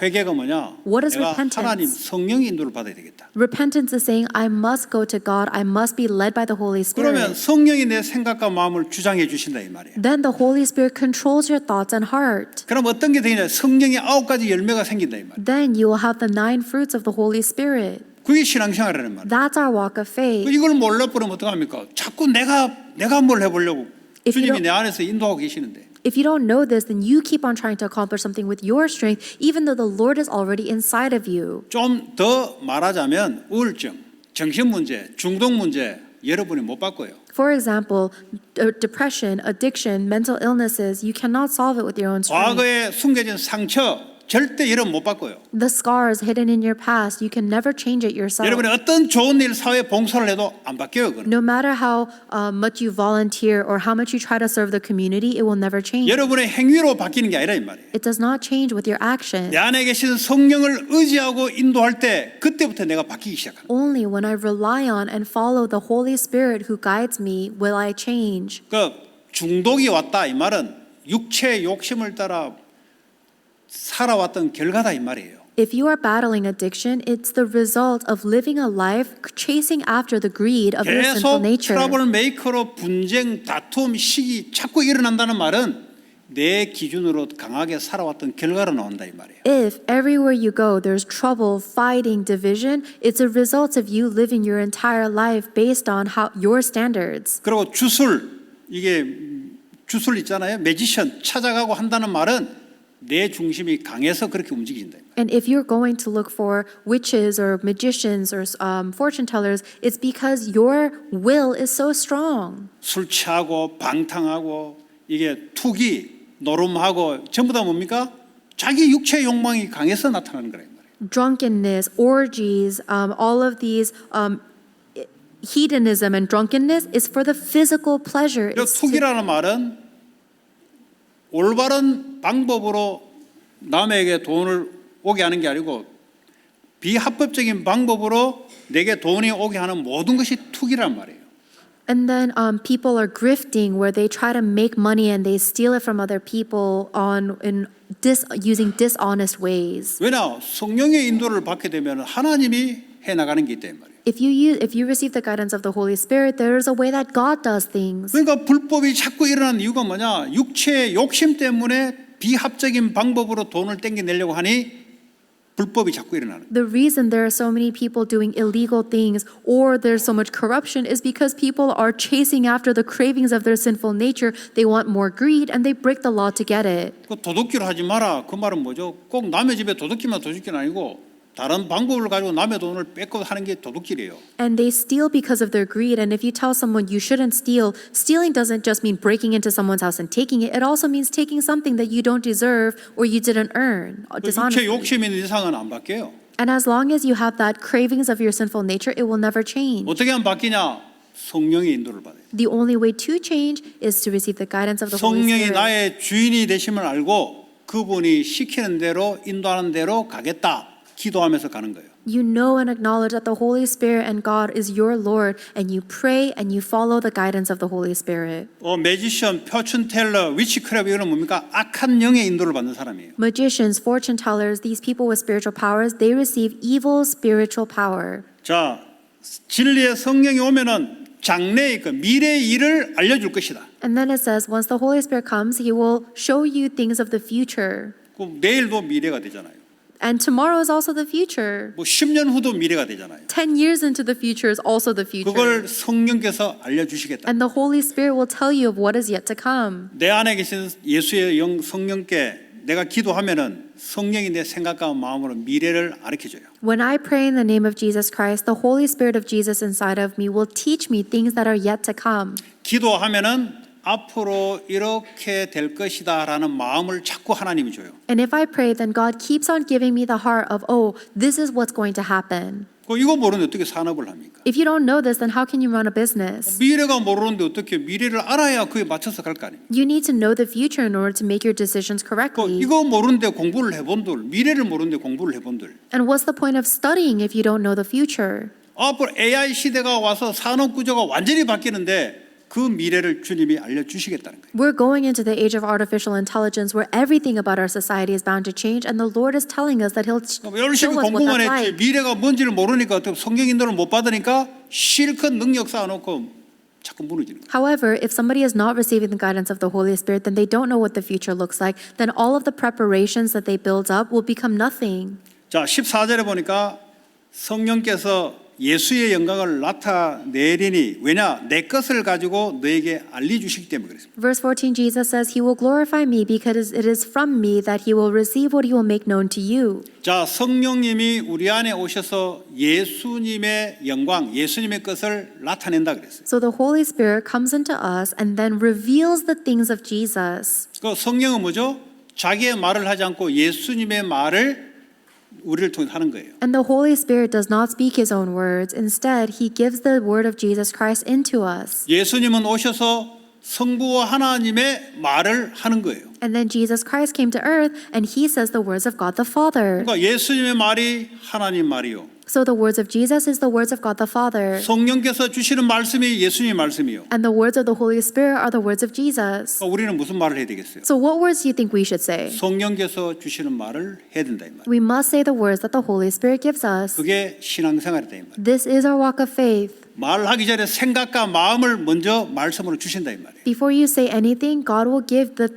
회개가 뭐냐? What is 내가 repentance? 하나님 성령의 인도를 받아야 되겠다. Repentance is saying, I must go to God. I must be led by the Holy 그러면 Spirit. 성령이 내 생각과 마음을 주장해 주신다 이 말이에요. Then the Holy Spirit controls your thoughts and heart. 그럼 어떤 게 되냐? 성령의 9가지 열매가 생긴다 이 말이에요. Then you will have the 9 fruits of the Holy Spirit. 그게 신앙생활이라는 말이에요. That's our walk of faith. 이걸 몰라버리면 어떡합니까? 자꾸 내가 뭘 해보려고 If you 주님이 don't- 내 안에서 인도하고 계시는데. If you don't know this, then you keep on trying to accomplish something with your strength, even though the Lord is already inside of you. 좀 더 말하자면 우울증, 정신 문제, 중독 문제 여러분이 못 바꿔요. For example, depression, addiction, mental illnesses, you cannot solve it with your own strength. 과거에 숨겨진 상처 절대 여러분 못 바꿔요. The scars hidden in your past, you can never change it yourself. 여러분이 어떤 좋은 일 사회 봉사를 해도 안 바뀌어요. 그건. No matter how much you volunteer or how much you try to serve the community, it will never change. 여러분의 행위로 바뀌는 게 아니라 이 말이에요. It does not change with your actions. 내 안에 계신 성령을 의지하고 인도할 때 그때부터 내가 바뀌기 시작합니다. Only when I rely on and follow the Holy Spirit who guides me will I change. 그 중독이 왔다 이 말은 육체의 욕심을 따라 살아왔던 결과다 이 말이에요. If you are battling addiction, it's the result of living a life chasing after the greed of your 계속 sinful nature. 트러블 메이커로 분쟁, 다툼, 시기 자꾸 일어난다는 말은 내 기준으로 강하게 살아왔던 결과로 나온다 이 말이에요. If everywhere you go there's trouble, fighting, division, it's a result of you living your entire life based on how your standards. 그리고 주술 주술 있잖아요. 매지션 찾아가고 한다는 말은 내 중심이 강해서 그렇게 움직인다. And if you're going to look for witches or magicians or fortune tellers, it's because your will is so strong. 술 취하고 방탕하고 이게 투기, 노름하고 전부 다 뭡니까? 자기 육체 욕망이 강해서 나타나는 거란 말이에요. Drunkenness, orgies, all of these hedonism and drunkenness is for the physical pleasure. 그리고 투기라는 말은 올바른 방법으로 남에게 돈을 오게 하는 게 아니고 비합법적인 방법으로 내게 돈이 오게 하는 모든 것이 투기란 말이에요. And then people are grifting where they try to make money and they steal it from other people using dishonest ways. 왜냐? 성령의 인도를 받게 되면 하나님이 해 나가는 게 있단 말이에요. If you receive the guidance of the Holy Spirit, there is a way that God does things. 그러니까 불법이 자꾸 일어나는 이유가 뭐냐? 육체의 욕심 때문에 비합적인 방법으로 돈을 땡겨내려고 하니 불법이 자꾸 일어나는 거예요. The reason there are so many people doing illegal things or there's so much corruption is because people are chasing after the cravings of their sinful nature. They want more greed and they break the law to get it. 그 도둑질 하지 마라. 그 말은 뭐죠? 꼭 남의 집에 도둑질만 도둑질은 아니고 다른 방법을 가지고 남의 돈을 뺏고 하는 게 도둑질이에요. And they steal because of their greed. And if you tell someone you shouldn't steal, stealing doesn't just mean breaking into someone's house and taking it. It also means taking something that you don't deserve or you didn't earn 그 육체 dishonestly. 욕심 있는 이상은 안 바뀌어요. And as long as you have that cravings of your sinful nature, it will never change. 어떻게 하면 바뀌냐? 성령의 인도를 받아요. The only way to change is to receive the guidance of the Holy 성령이 Spirit. 나의 주인이 되심을 알고 그분이 시키는 대로 인도하는 대로 가겠다. 기도하면서 가는 거예요. You know and acknowledge that the Holy Spirit and God is your Lord, and you pray and you follow the guidance of the Holy Spirit. 매지션, 표춘텔러, 위치크래프트 이거는 뭡니까? 악한 영의 인도를 받는 사람이에요. Magicians, fortune tellers, these people with spiritual powers, they receive evil spiritual power. 자, 진리의 성령이 오면은 장래의 그 미래의 일을 알려줄 것이다. And then it says, once the Holy Spirit comes, He will show you things of the future. 그럼 내일도 미래가 되잖아요. And tomorrow is also the future. 뭐 10년 후도 미래가 되잖아요. 10 years into the future is also the future. 그걸 성령께서 알려주시겠다. And the Holy Spirit will tell you of what is yet to come. 내 안에 계신 예수의 영 성령께 내가 기도하면은 성령이 내 생각과 마음으로 미래를 가르쳐줘요. When I pray in the name of Jesus Christ, the Holy Spirit of Jesus inside of me will teach me things that are yet to come. 기도하면은 앞으로 이렇게 될 것이다라는 마음을 자꾸 하나님이 줘요. And if I pray, then God keeps on giving me the heart of, oh, this is what's going to happen. 이거 모르는데 어떻게 산업을 합니까? If you don't know this, then how can you run a business? 미래가 모르는데 어떻게 미래를 알아야 그에 맞춰서 갈 거 아닙니까? You need to know the future in order to make your decisions correctly. 이거 모르는데 공부를 해본들, 미래를 모르는데 공부를 해본들. And what's the point of studying if you don't know the future? 앞으로 AI 시대가 와서 산업 구조가 완전히 바뀌는데 그 미래를 주님이 알려주시겠다는 거예요. We're going into the age of artificial intelligence where everything about our society is bound to change, and the Lord is telling us that He'll 열심히 show us what 공부만 that's 했지 like. 미래가 뭔지를 모르니까 성경 인도를 못 받으니까 실컷 능력 쌓아놓고 자꾸 무너지는 거예요. However, if somebody is not receiving the guidance of the Holy Spirit, then they don't know what the future looks like, then all of the preparations that they build up will become nothing. 자, 14절에 보니까 성령께서 예수의 영광을 나타내리니 왜냐 내 것을 가지고 너에게 알려주시기 때문에 그렇습니다. Verse 14, Jesus says, He will glorify me because it is from me that He will receive what He will make known to you. 자, 성령님이 우리 안에 오셔서 예수님의 영광, 예수님의 것을 나타낸다 그랬어요. So the Holy Spirit comes into us and then reveals the things of Jesus. 그 성령은 뭐죠? 자기의 말을 하지 않고 예수님의 말을 우리를 통해 하는 거예요. And the Holy Spirit does not speak His own words. Instead, He gives the word of Jesus Christ into us. 예수님은 오셔서 성부와 하나님의 말을 하는 거예요. And then Jesus Christ came to earth and He says the words of God the Father. 그러니까 예수님의 말이 하나님 말이요. So the words of Jesus is the words of God the Father. 성령께서 주시는 말씀이 예수님의 말씀이요. And the words of the Holy Spirit are the words of Jesus. 우리는 무슨 말을 해야 되겠어요? So what words do you think we should say? 성령께서 주시는 말을 해야 된다 이 말. We must say the words that the Holy Spirit gives us. 그게 신앙생활이다 이 말. This is our walk of faith. 말하기 전에 생각과 마음을 먼저 말씀으로 주신다 이 말이에요. Before you say anything, God will give the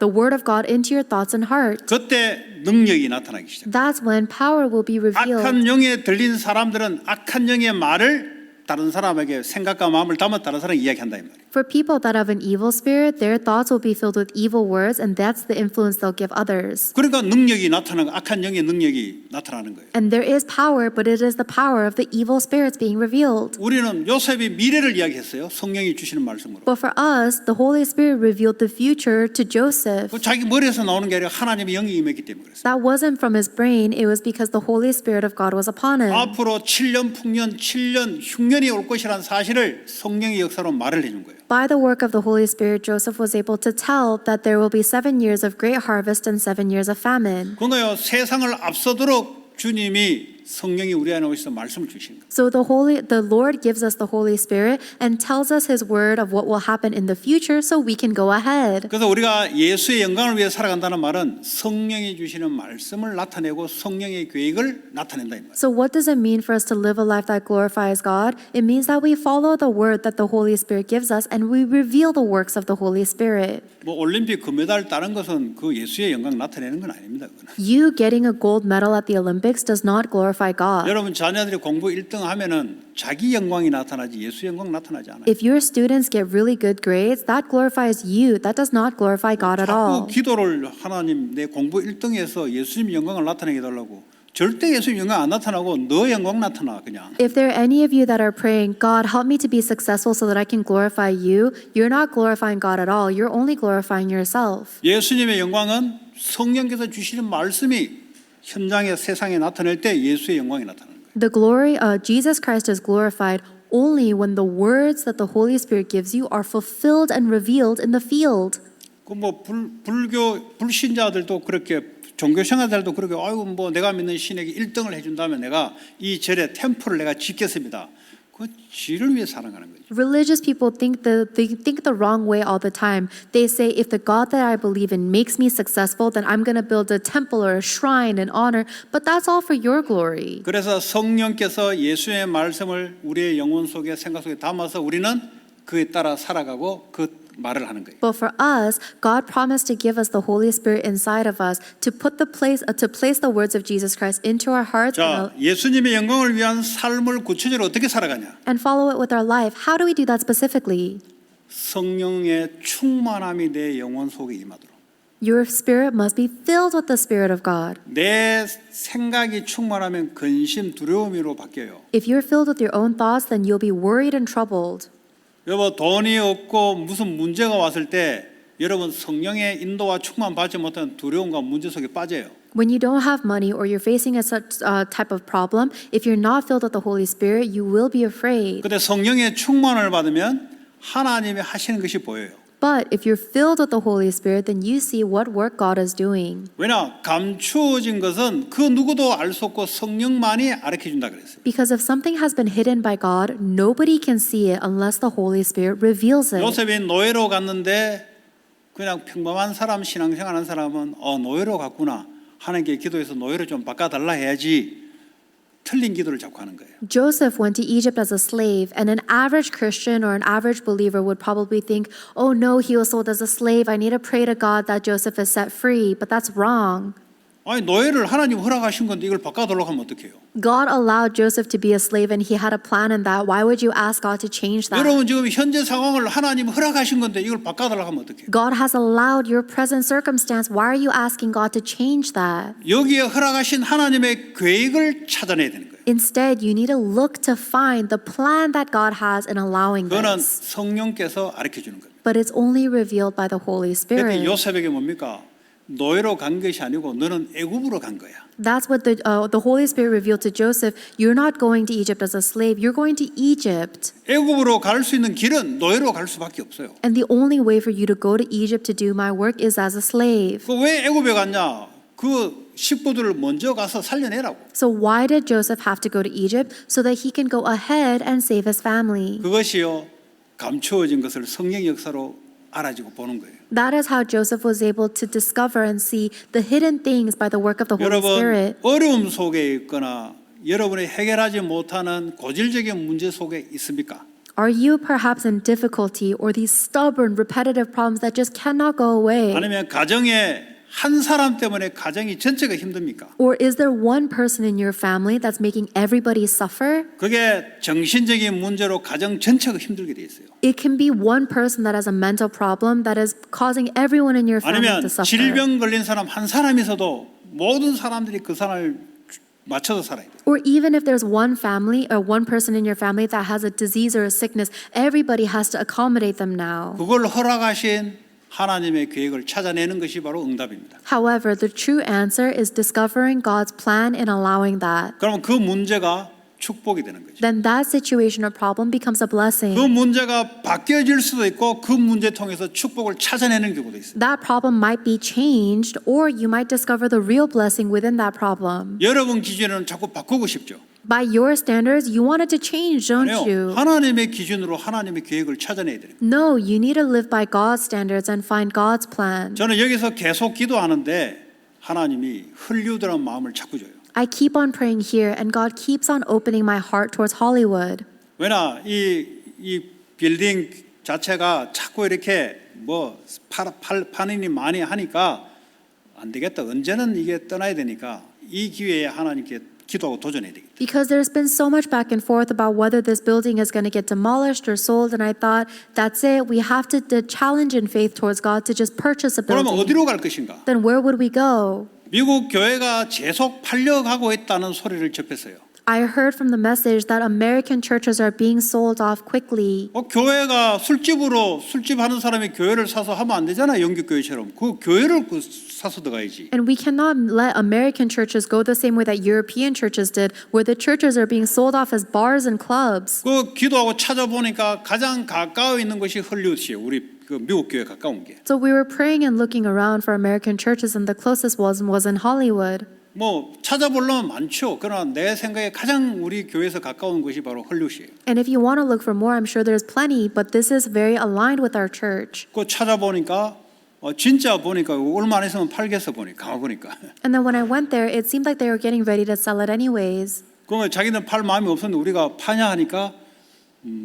word of God into your thoughts and heart. 그때 능력이 나타나기 시작. That's when power will be revealed. 악한 영에 들린 사람들은 악한 영의 말을 다른 사람에게 생각과 마음을 담아 다른 사람에게 이야기한다 이 말이에요. For people that have an evil spirit, their thoughts will be filled with evil words, and that's the influence they'll give others. 그러니까 능력이 나타나는 악한 영의 능력이 나타나는 거예요. And there is power, but it is the power of the evil spirits being revealed. 우리는 요셉이 미래를 이야기했어요. 성령이 주시는 말씀으로. But for us, the Holy Spirit revealed the future to Joseph. 그 자기 머리에서 나오는 게 아니라 하나님의 영이 임했기 때문에 그랬어요. That wasn't from his brain, it was because the Holy Spirit of God was upon him. 앞으로 7년 풍년 7년 흉년이 올 것이라는 사실을 성령의 역사로 말을 해준 거예요. By the work of the Holy Spirit, Joseph was able to tell that there will be 7 years of great harvest and 7 years of famine. 그러니까요 세상을 앞서도록 주님이 성령이 우리 안에 오셔서 말씀을 주신 거예요. So the Lord gives us the Holy Spirit and tells us His word of what will happen in the future, so we can go ahead. 그래서 우리가 예수의 영광을 위해 살아간다는 말은 성령이 주시는 말씀을 나타내고 성령의 계획을 나타낸다 이 말이에요. So what does it mean for us to live a life that glorifies God? It means that we follow the word that the Holy Spirit gives us and we reveal the works of the Holy Spirit. 뭐 올림픽 금메달 따는 것은 그 예수의 영광 나타내는 건 아닙니다. 그거는. You getting a gold medal at the Olympics does not glorify God. 여러분 자녀들이 공부 1등 하면은 자기 영광이 나타나지 예수 영광 나타나지 않아요. If your students get really good grades, that glorifies you. That does not glorify God at 자꾸 all. 기도를 하나님 내 공부 1등에서 예수님 영광을 나타내게 해달라고 절대 예수님 영광 안 나타나고 너 영광 나타나 그냥. If there are any of you that are praying, God, help me to be successful so that I can glorify you, you're not glorifying God at all. You're only glorifying yourself. 예수님의 영광은 성령께서 주시는 말씀이 현장에 세상에 나타낼 때 예수의 영광이 나타나는 거예요. The glory of Jesus Christ is glorified only when the words that the Holy Spirit gives you are fulfilled and revealed in the field. 그 뭐 불신자들도 그렇게 종교생활들도 그렇게 아이고 뭐 내가 믿는 신에게 1등을 해준다면 내가 이 절에 템플을 내가 짓겠습니다. 그 지를 위해 살아가는 거죠. Religious people think the wrong way all the time. They say, if the God that I believe in makes me successful, then I'm going to build a temple or a shrine in honor. But that's all for your glory. 그래서 성령께서 예수의 말씀을 우리의 영혼 속에 생각 속에 담아서 우리는 그에 따라 살아가고 그 말을 하는 거예요. But for us, God promised to give us the Holy Spirit inside of us to place the words of Jesus Christ into our hearts 자, 예수님의 영광을 위한 삶을 구체적으로 어떻게 살아가냐? and follow it with our life. How do we do that specifically? 성령의 충만함이 내 영혼 속에 임하도록. Your spirit must be filled with the Spirit of God. 내 생각이 충만하면 근심, 두려움으로 바뀌어요. If you're filled with your own thoughts, then you'll be worried and troubled. 여러분 돈이 없고 무슨 문제가 왔을 때 여러분 성령의 인도와 충만 받지 못한 두려움과 문제 속에 빠져요. When you don't have money or you're facing a such type of problem, if you're not filled with the Holy Spirit, you will be afraid. 근데 성령의 충만을 받으면 하나님이 하시는 것이 보여요. But if you're filled with the Holy Spirit, then you see what work God is doing. 왜냐? 감추어진 것은 그 누구도 알 수 없고 성령만이 알게 준다 그랬어요. Because if something has been hidden by God, nobody can see it unless the Holy Spirit reveals it. 요셉이 노예로 갔는데 그냥 평범한 사람 신앙생활하는 사람은 노예로 갔구나. 하나님께 기도해서 노예로 좀 바꿔달라 해야지 틀린 기도를 자꾸 하는 거예요. Joseph went to Egypt as a slave, and an average Christian or an average believer would probably think, oh no, he was sold as a slave. I need to pray to God that Joseph is set free. But that's wrong. 아니 노예를 하나님 허락하신 건데 이걸 바꿔달라고 하면 어떡해요? God allowed Joseph to be a slave and he had a plan in that. Why would you ask God to change that? 여러분 지금 현재 상황을 하나님 허락하신 건데 이걸 바꿔달라고 하면 어떡해요? God has allowed your present circumstance. Why are you asking God to change that? 여기에 허락하신 하나님의 계획을 찾아내야 되는 거예요. Instead, you need to look to find the plan that God has in allowing 그거는 this. 성령께서 가르쳐 주는 겁니다. But it's only revealed by the Holy 그때 Spirit. 요셉에게 뭡니까? 노예로 간 것이 아니고 너는 애굽으로 간 거야. That's what the Holy Spirit revealed to Joseph. You're not going to Egypt as a slave. You're going to Egypt. 애굽으로 갈 수 있는 길은 노예로 갈 수밖에 없어요. And the only way for you to go to Egypt to do my work is as a slave. 그 왜 애굽에 갔냐? 그 식구들을 먼저 가서 살려내라고. So why did Joseph have to go to Egypt? So that he can go ahead and save his family. 그것이요 감추어진 것을 성령 역사로 알아지고 보는 거예요. That is how Joseph was able to discover and see the hidden things by the work of the Holy 여러분 Spirit. 어려움 속에 있거나 여러분이 해결하지 못하는 고질적인 문제 속에 있습니까? Are you perhaps in difficulty or these stubborn, repetitive problems that just cannot go away? 아니면 가정에 한 사람 때문에 가정이 전체가 힘듭니까? Or is there one person in your family that's making everybody suffer? 그게 정신적인 문제로 가정 전체가 힘들게 돼 있어요. It can be one person that has a mental problem that is causing everyone in your family 아니면 to suffer. 질병 걸린 사람 한 사람이 있어도 모든 사람들이 그 사람을 맞춰서 살아야 돼요. Or even if there's one family or one person in your family that has a disease or a sickness, everybody has to accommodate them now. 그걸 허락하신 하나님의 계획을 찾아내는 것이 바로 응답입니다. However, the true answer is discovering God's plan in allowing that. 그러면 그 문제가 축복이 되는 거죠. Then that situation or problem becomes a blessing. 그 문제가 바뀌어질 수도 있고 그 문제 통해서 축복을 찾아내는 경우도 있어요. That problem might be changed, or you might discover the real blessing within that problem. 여러분 기준은 자꾸 바꾸고 싶죠. By your standards, you want it to change, don't 아니요. you? 하나님의 기준으로 하나님의 계획을 찾아내야 돼요. No, you need to live by God's standards and find God's plan. 저는 여기서 계속 기도하는데 하나님이 헐리우드라는 마음을 자꾸 줘요. I keep on praying here, and God keeps on opening my heart towards Hollywood. 왜냐 이 빌딩 자체가 자꾸 이렇게 뭐 판인이 많이 하니까 안 되겠다. 언제는 이게 떠나야 되니까 이 기회에 하나님께 기도하고 도전해야 되겠다. Because there's been so much back and forth about whether this building is going to get demolished or sold, and I thought, that's it. We have to challenge in faith towards God to just purchase a 그러면 building. 어디로 갈 것인가? Then where would we go? 미국 교회가 계속 팔려가고 있다는 소리를 접했어요. I heard from the message that American churches are being sold off quickly. 교회가 술집 하는 사람이 교회를 사서 하면 안 되잖아. 영국 교회처럼. 그 교회를 사서 들어가야지. And we cannot let American churches go the same way that European churches did, where the churches are being sold off as bars and clubs. 그 기도하고 찾아보니까 가장 가까워 있는 것이 헐리우드예요. 우리 그 미국 교회 가까운 게. So we were praying and looking around for American churches, and the closest was in Hollywood. 뭐 찾아보려면 많죠. 그러나 내 생각에 가장 우리 교회에서 가까운 것이 바로 헐리우드예요. And if you want to look for more, I'm sure there's plenty, but this is very aligned with our church. 그 찾아보니까 진짜 보니까 얼마 안 있으면 팔겠어 보니까 보니까. And then when I went there, it seemed like they were getting ready to sell it anyways. 그러면 자기는 팔 마음이 없었는데 우리가 파냐 하니까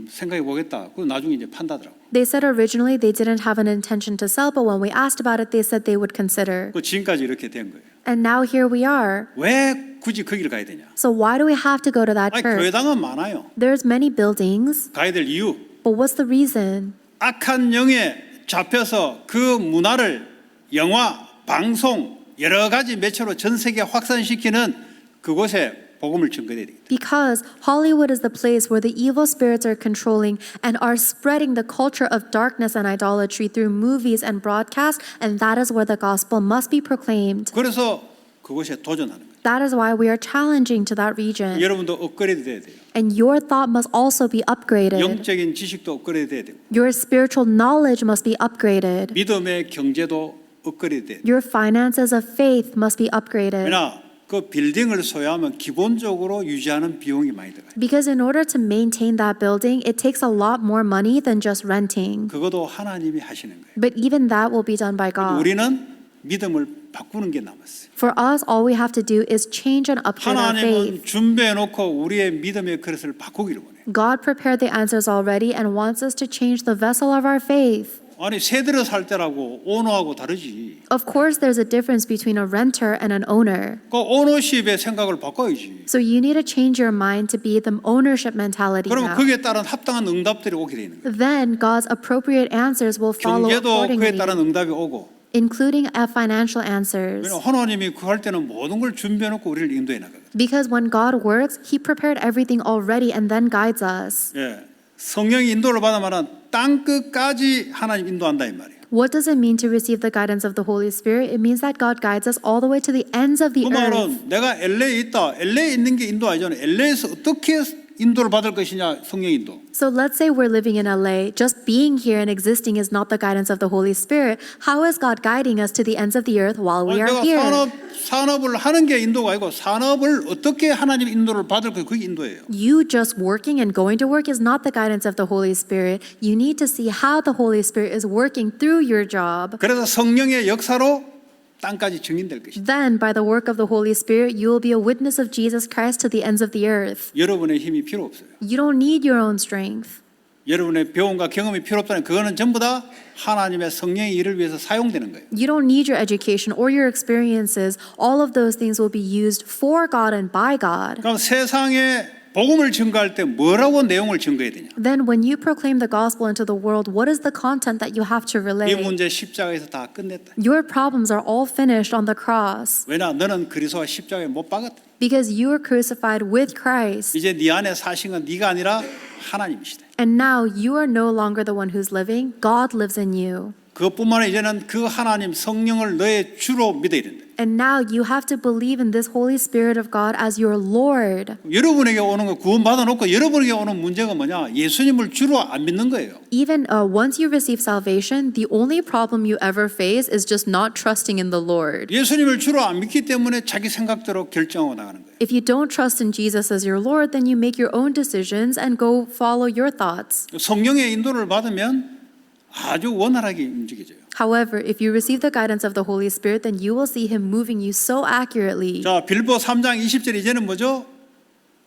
생각해 보겠다. 그 나중에 이제 판다더라고. They said originally they didn't have an intention to sell, but when we asked about it, they said they would consider. 그 지금까지 이렇게 된 거예요. And now here we are. 왜 굳이 거기를 가야 되냐? So why do we have to go to that 아니, church? 교회당은 많아요. There's many buildings, 가야 될 이유. but what's the reason? 악한 영에 잡혀서 그 문화를 영화, 방송 여러 가지 매체로 전 세계에 확산시키는 그곳에 복음을 전거해야 되겠다. Because Hollywood is the place where the evil spirits are controlling and are spreading the culture of darkness and idolatry through movies and broadcast, and that is where the gospel must be proclaimed. 그래서 그곳에 도전하는 거예요. That is why we are challenging to that region. 여러분도 업그레이드 돼야 돼요. And your thought must also be upgraded. 영적인 지식도 업그레이드 돼야 되고 Your spiritual knowledge must be upgraded. 믿음의 경제도 업그레이드 돼야 돼요. Your finances of faith must be upgraded. 왜냐? 그 빌딩을 소유하면 기본적으로 유지하는 비용이 많이 들어가요. Because in order to maintain that building, it takes a lot more money than just renting. 그것도 하나님이 하시는 거예요. But even that will be done by God. 우리는 믿음을 바꾸는 게 남았어요. For us, all we have to do is change and upgrade our 하나님은 faith. 준비해 놓고 우리의 믿음의 그릇을 바꾸기를 원해요. God prepared the answers already and wants us to change the vessel of our faith. 아니 새 들어 살 때라고 오너하고 다르지. Of course, there's a difference between a renter and an owner. 그 오너십의 생각을 바꿔야지. So you need to change your mind to be the ownership mentality 그러면 now. 거기에 따른 합당한 응답들이 오게 되는 거예요. Then God's appropriate answers will follow 경제도 그에 accordingly, 따른 응답이 오고. including financial answers. 왜냐하면 하나님이 그 할 때는 모든 걸 준비해놓고 우리를 인도해 나가거든요. Because when God works, He prepared everything already and then guides us. 예, 성령이 인도를 받으면 땅 끝까지 하나님 인도한다 이 말이에요. What does it mean to receive the guidance of the Holy Spirit? It means that God guides us all the way to the ends of the 그 earth. 말은 내가 LA에 있다. LA에 있는 게 인도 아니잖아요. LA에서 어떻게 인도를 받을 것이냐, 성령 인도. So let's say we're living in LA. Just being here and existing is not the guidance of the Holy Spirit. How is God guiding us to the ends of the earth while we are 내가 here? 산업을 하는 게 인도가 아니고 산업을 어떻게 하나님 인도를 받을 거 그게 인도예요. You just working and going to work is not the guidance of the Holy Spirit. You need to see how the Holy Spirit is working through your job. 그래서 성령의 역사로 땅까지 증인될 것이다. Then, by the work of the Holy Spirit, you will be a witness of Jesus Christ to the ends of the earth. 여러분의 힘이 필요 없어요. You don't need your own strength. 여러분의 배움과 경험이 필요 없다는 그거는 전부 다 하나님의 성령의 일을 위해서 사용되는 거예요. You don't need your education or your experiences. All of those things will be used for God and by God. 그럼 세상에 복음을 증거할 때 뭐라고 내용을 증거해야 되냐? Then, when you proclaim the gospel into the world, what is the content that you have to 이 relay? 문제 십자가에서 다 끝냈다. Your problems are all finished on the cross 왜냐? 너는 그리스도와 십자가에 못 박았다. because you were crucified with Christ. 이제 네 안에 사신 건 네가 아니라 하나님이시다. And now you are no longer the one who's living. God lives in you. 그것뿐만 아니라 이제는 그 하나님 성령을 너의 주로 믿어야 된다. And now you have to believe in this Holy Spirit of God as your Lord. 여러분에게 오는 거 구원받아 놓고 여러분에게 오는 문제가 뭐냐? 예수님을 주로 안 믿는 거예요. Even once you receive salvation, the only problem you ever face is just not trusting in the Lord. 예수님을 주로 안 믿기 때문에 자기 생각대로 결정하고 나가는 거예요. If you don't trust in Jesus as your Lord, then you make your own decisions and go follow your thoughts. 성령의 인도를 받으면 아주 원활하게 움직여져요. However, if you receive the guidance of the Holy Spirit, then you will see Him moving you so accurately. 자, 빌보 3장 20절 이제는 뭐죠?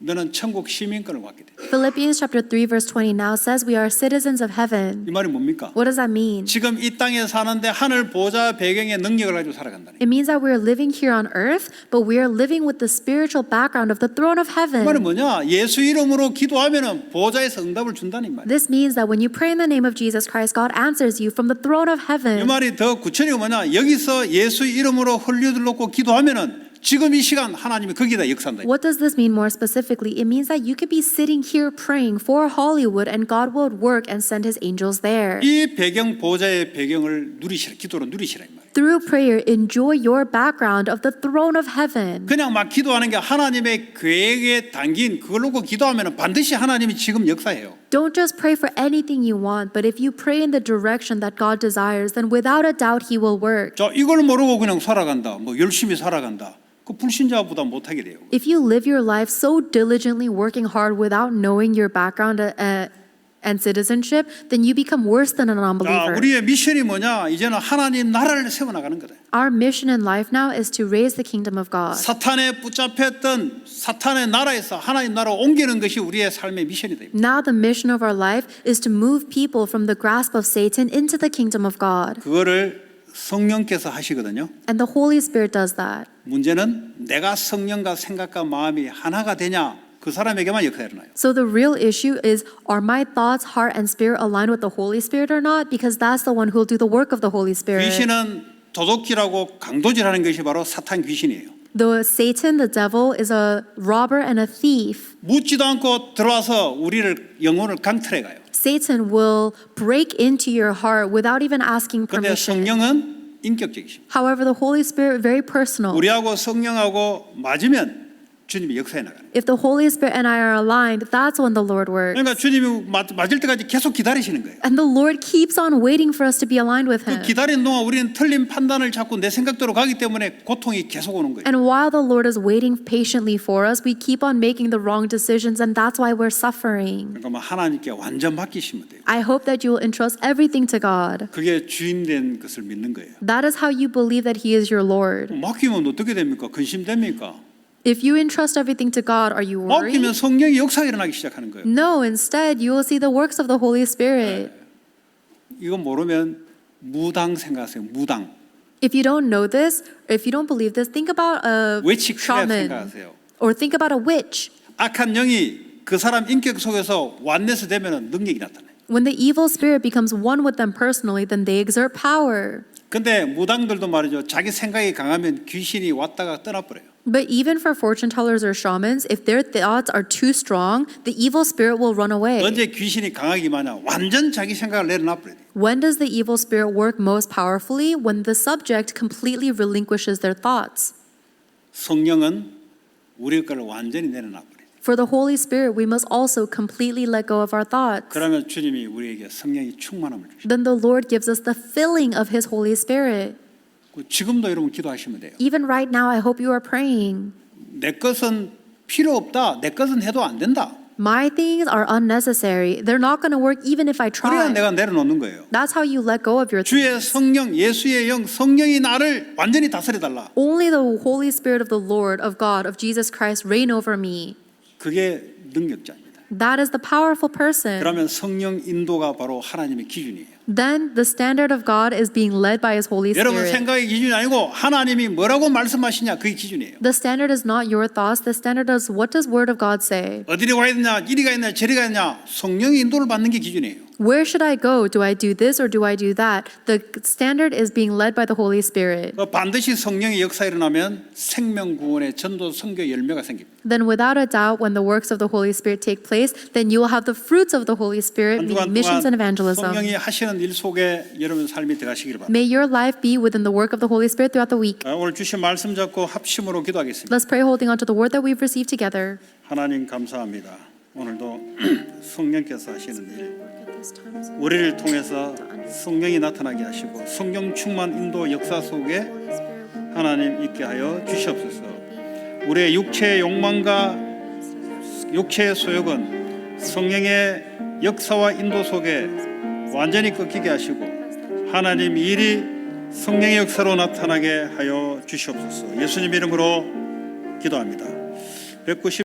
너는 천국 시민권을 갖게 돼. Philippians chapter 3 verse 20 now says we are citizens of heaven. 이 말이 뭡니까? What does that mean? 지금 이 땅에 사는데 하늘 보좌 배경의 능력을 가지고 살아간다는 거예요. It means that we are living here on earth, but we are living with the spiritual background of the throne of 이 말은 heaven. 뭐냐? 예수 이름으로 기도하면은 보좌에서 응답을 준다는 말이에요. This means that when you pray in the name of Jesus Christ, God answers you from the throne of 이 heaven. 말이 더 구체적으로 뭐냐? 여기서 예수 이름으로 헐리우드를 놓고 기도하면은 지금 이 시간 하나님이 거기다 역사한다. What does this mean more specifically? It means that you could be sitting here praying for Hollywood and God will work and send His angels there. 이 배경 보좌의 배경을 누리시라. 기도로 누리시라 이 말이에요. Through prayer, enjoy your background of the throne of heaven. 그냥 막 기도하는 게 하나님의 계획에 담긴 그걸 놓고 기도하면 반드시 하나님이 지금 역사해요. Don't just pray for anything you want, but if you pray in the direction that God desires, then without a doubt He will work. 자, 이걸 모르고 그냥 살아간다. 뭐 열심히 살아간다. 그 불신자보다 못하게 돼요. If you live your life so diligently working hard without knowing your background and citizenship, then you become worse than a 자, non-believer. 우리의 미션이 뭐냐? 이제는 하나님 나라를 세워나가는 거다. Our mission in life now is to raise the kingdom of God. 사탄에 붙잡혔던 사탄의 나라에서 하나님 나라로 옮기는 것이 우리의 삶의 미션이다. Now the mission of our life is to move people from the grasp of Satan into the kingdom of God. 그거를 성령께서 하시거든요. And the Holy Spirit does that. 문제는 내가 성령과 생각과 마음이 하나가 되냐? 그 사람에게만 역사가 일어나요. So the real issue is, are my thoughts, heart, and spirit aligned with the Holy Spirit or not? Because that's the one who will do the work of the Holy Spirit. 귀신은 도둑질하고 강도질하는 것이 바로 사탄 귀신이에요. The Satan, the devil, is a robber and a thief. 묻지도 않고 들어와서 우리를 영혼을 강탈해 가요. Satan will break into your heart without even asking 그런데 permission. 성령은 인격적이십니다. However, the Holy Spirit, very personal. 우리하고 성령하고 맞으면 주님이 역사해 나가는. If the Holy Spirit and I are aligned, that's when the Lord works. 그러니까 주님이 맞을 때까지 계속 기다리시는 거예요. And the Lord keeps on waiting for us to be aligned with 그 Him. 기다리는 동안 우리는 틀린 판단을 자꾸 내 생각대로 가기 때문에 고통이 계속 오는 거예요. And while the Lord is waiting patiently for us, we keep on making the wrong decisions, and that's why we're suffering. 그러니까 하나님께 완전 맡기시면 돼요. I hope that you will entrust everything to God. 그게 주인된 것을 믿는 거예요. That is how you believe that He is your Lord. 맡기면 어떻게 됩니까? 근심됩니까? If you entrust everything to God, are you worried? 맡기면 성령의 역사가 일어나기 시작하는 거예요. No, instead, you will see the works of the Holy Spirit. 이거 모르면 무당 생각하세요. 무당. If you don't know this, if you don't believe this, think about a 외치크랩 shaman 생각하세요. or think about a witch. 악한 영이 그 사람 인격 속에서 완내서 되면 능력이 나타나요. When the evil spirit becomes one with them personally, then they exert power. 근데 무당들도 말이죠. 자기 생각이 강하면 귀신이 왔다가 떠나버려요. But even for fortune tellers or shamans, if their thoughts are too strong, the evil spirit will run away. 언제 귀신이 강하기만 하냐? 완전 자기 생각을 내려놔버려요. When does the evil spirit work most powerfully? When the subject completely relinquishes their thoughts. 성령은 우리 것을 완전히 내려놔버려요. For the Holy Spirit, we must also completely let go of our thoughts. 그러면 주님이 우리에게 성령이 충만함을 주시죠. Then the Lord gives us the filling of His Holy Spirit. 지금도 여러분 기도하시면 돼요. Even right now, I hope you are praying. 내 것은 필요 없다. 내 것은 해도 안 된다. My things are unnecessary. They're not going to work even if I 그래야 try. 내가 내려놓는 거예요. That's how you let go of your 주의 things. 성령, 예수의 영, 성령이 나를 완전히 다스려달라. Only the Holy Spirit of the Lord, of God, of Jesus Christ reign over me. 그게 능력자입니다. That is the powerful person. 그러면 성령 인도가 바로 하나님의 기준이에요. Then the standard of God is being led by His Holy 여러분 Spirit. 생각의 기준이 아니고 하나님이 뭐라고 말씀하시냐 그게 기준이에요. The standard is not your thoughts. The standard is what does Word of God say? 어디로 가야 되냐, 이리 가야 되냐, 저리 가야 되냐 성령의 인도를 받는 게 기준이에요. Where should I go? Do I do this or do I do that? The standard is being led by the Holy Spirit. 반드시 성령의 역사 일어나면 생명 구원의 전도 선교 열매가 생깁니다. Then without a doubt, when the works of the Holy Spirit take place, then you will have the fruits of the Holy Spirit, 한 meaning 주간 missions and 동안 evangelism. 성령이 하시는 일 속에 여러분 삶이 들어가시기를 바랍니다. May your life be within the work of the Holy Spirit throughout the week. 오늘 주신 말씀 잡고 합심으로 기도하겠습니다. Let's pray holding on to the word that we've received together. 하나님 감사합니다. 오늘도 성령께서 하시는 일 우리를 통해서 성령이 나타나게 하시고 성령 충만 인도 역사 속에 하나님 있게 하여 주시옵소서. 우리의 육체의 욕망과 육체의 소욕은 성령의 역사와 인도 속에 완전히 꺾이게 하시고 하나님 일이 성령의 역사로 나타나게 하여 주시옵소서. 예수님 이름으로 기도합니다. 190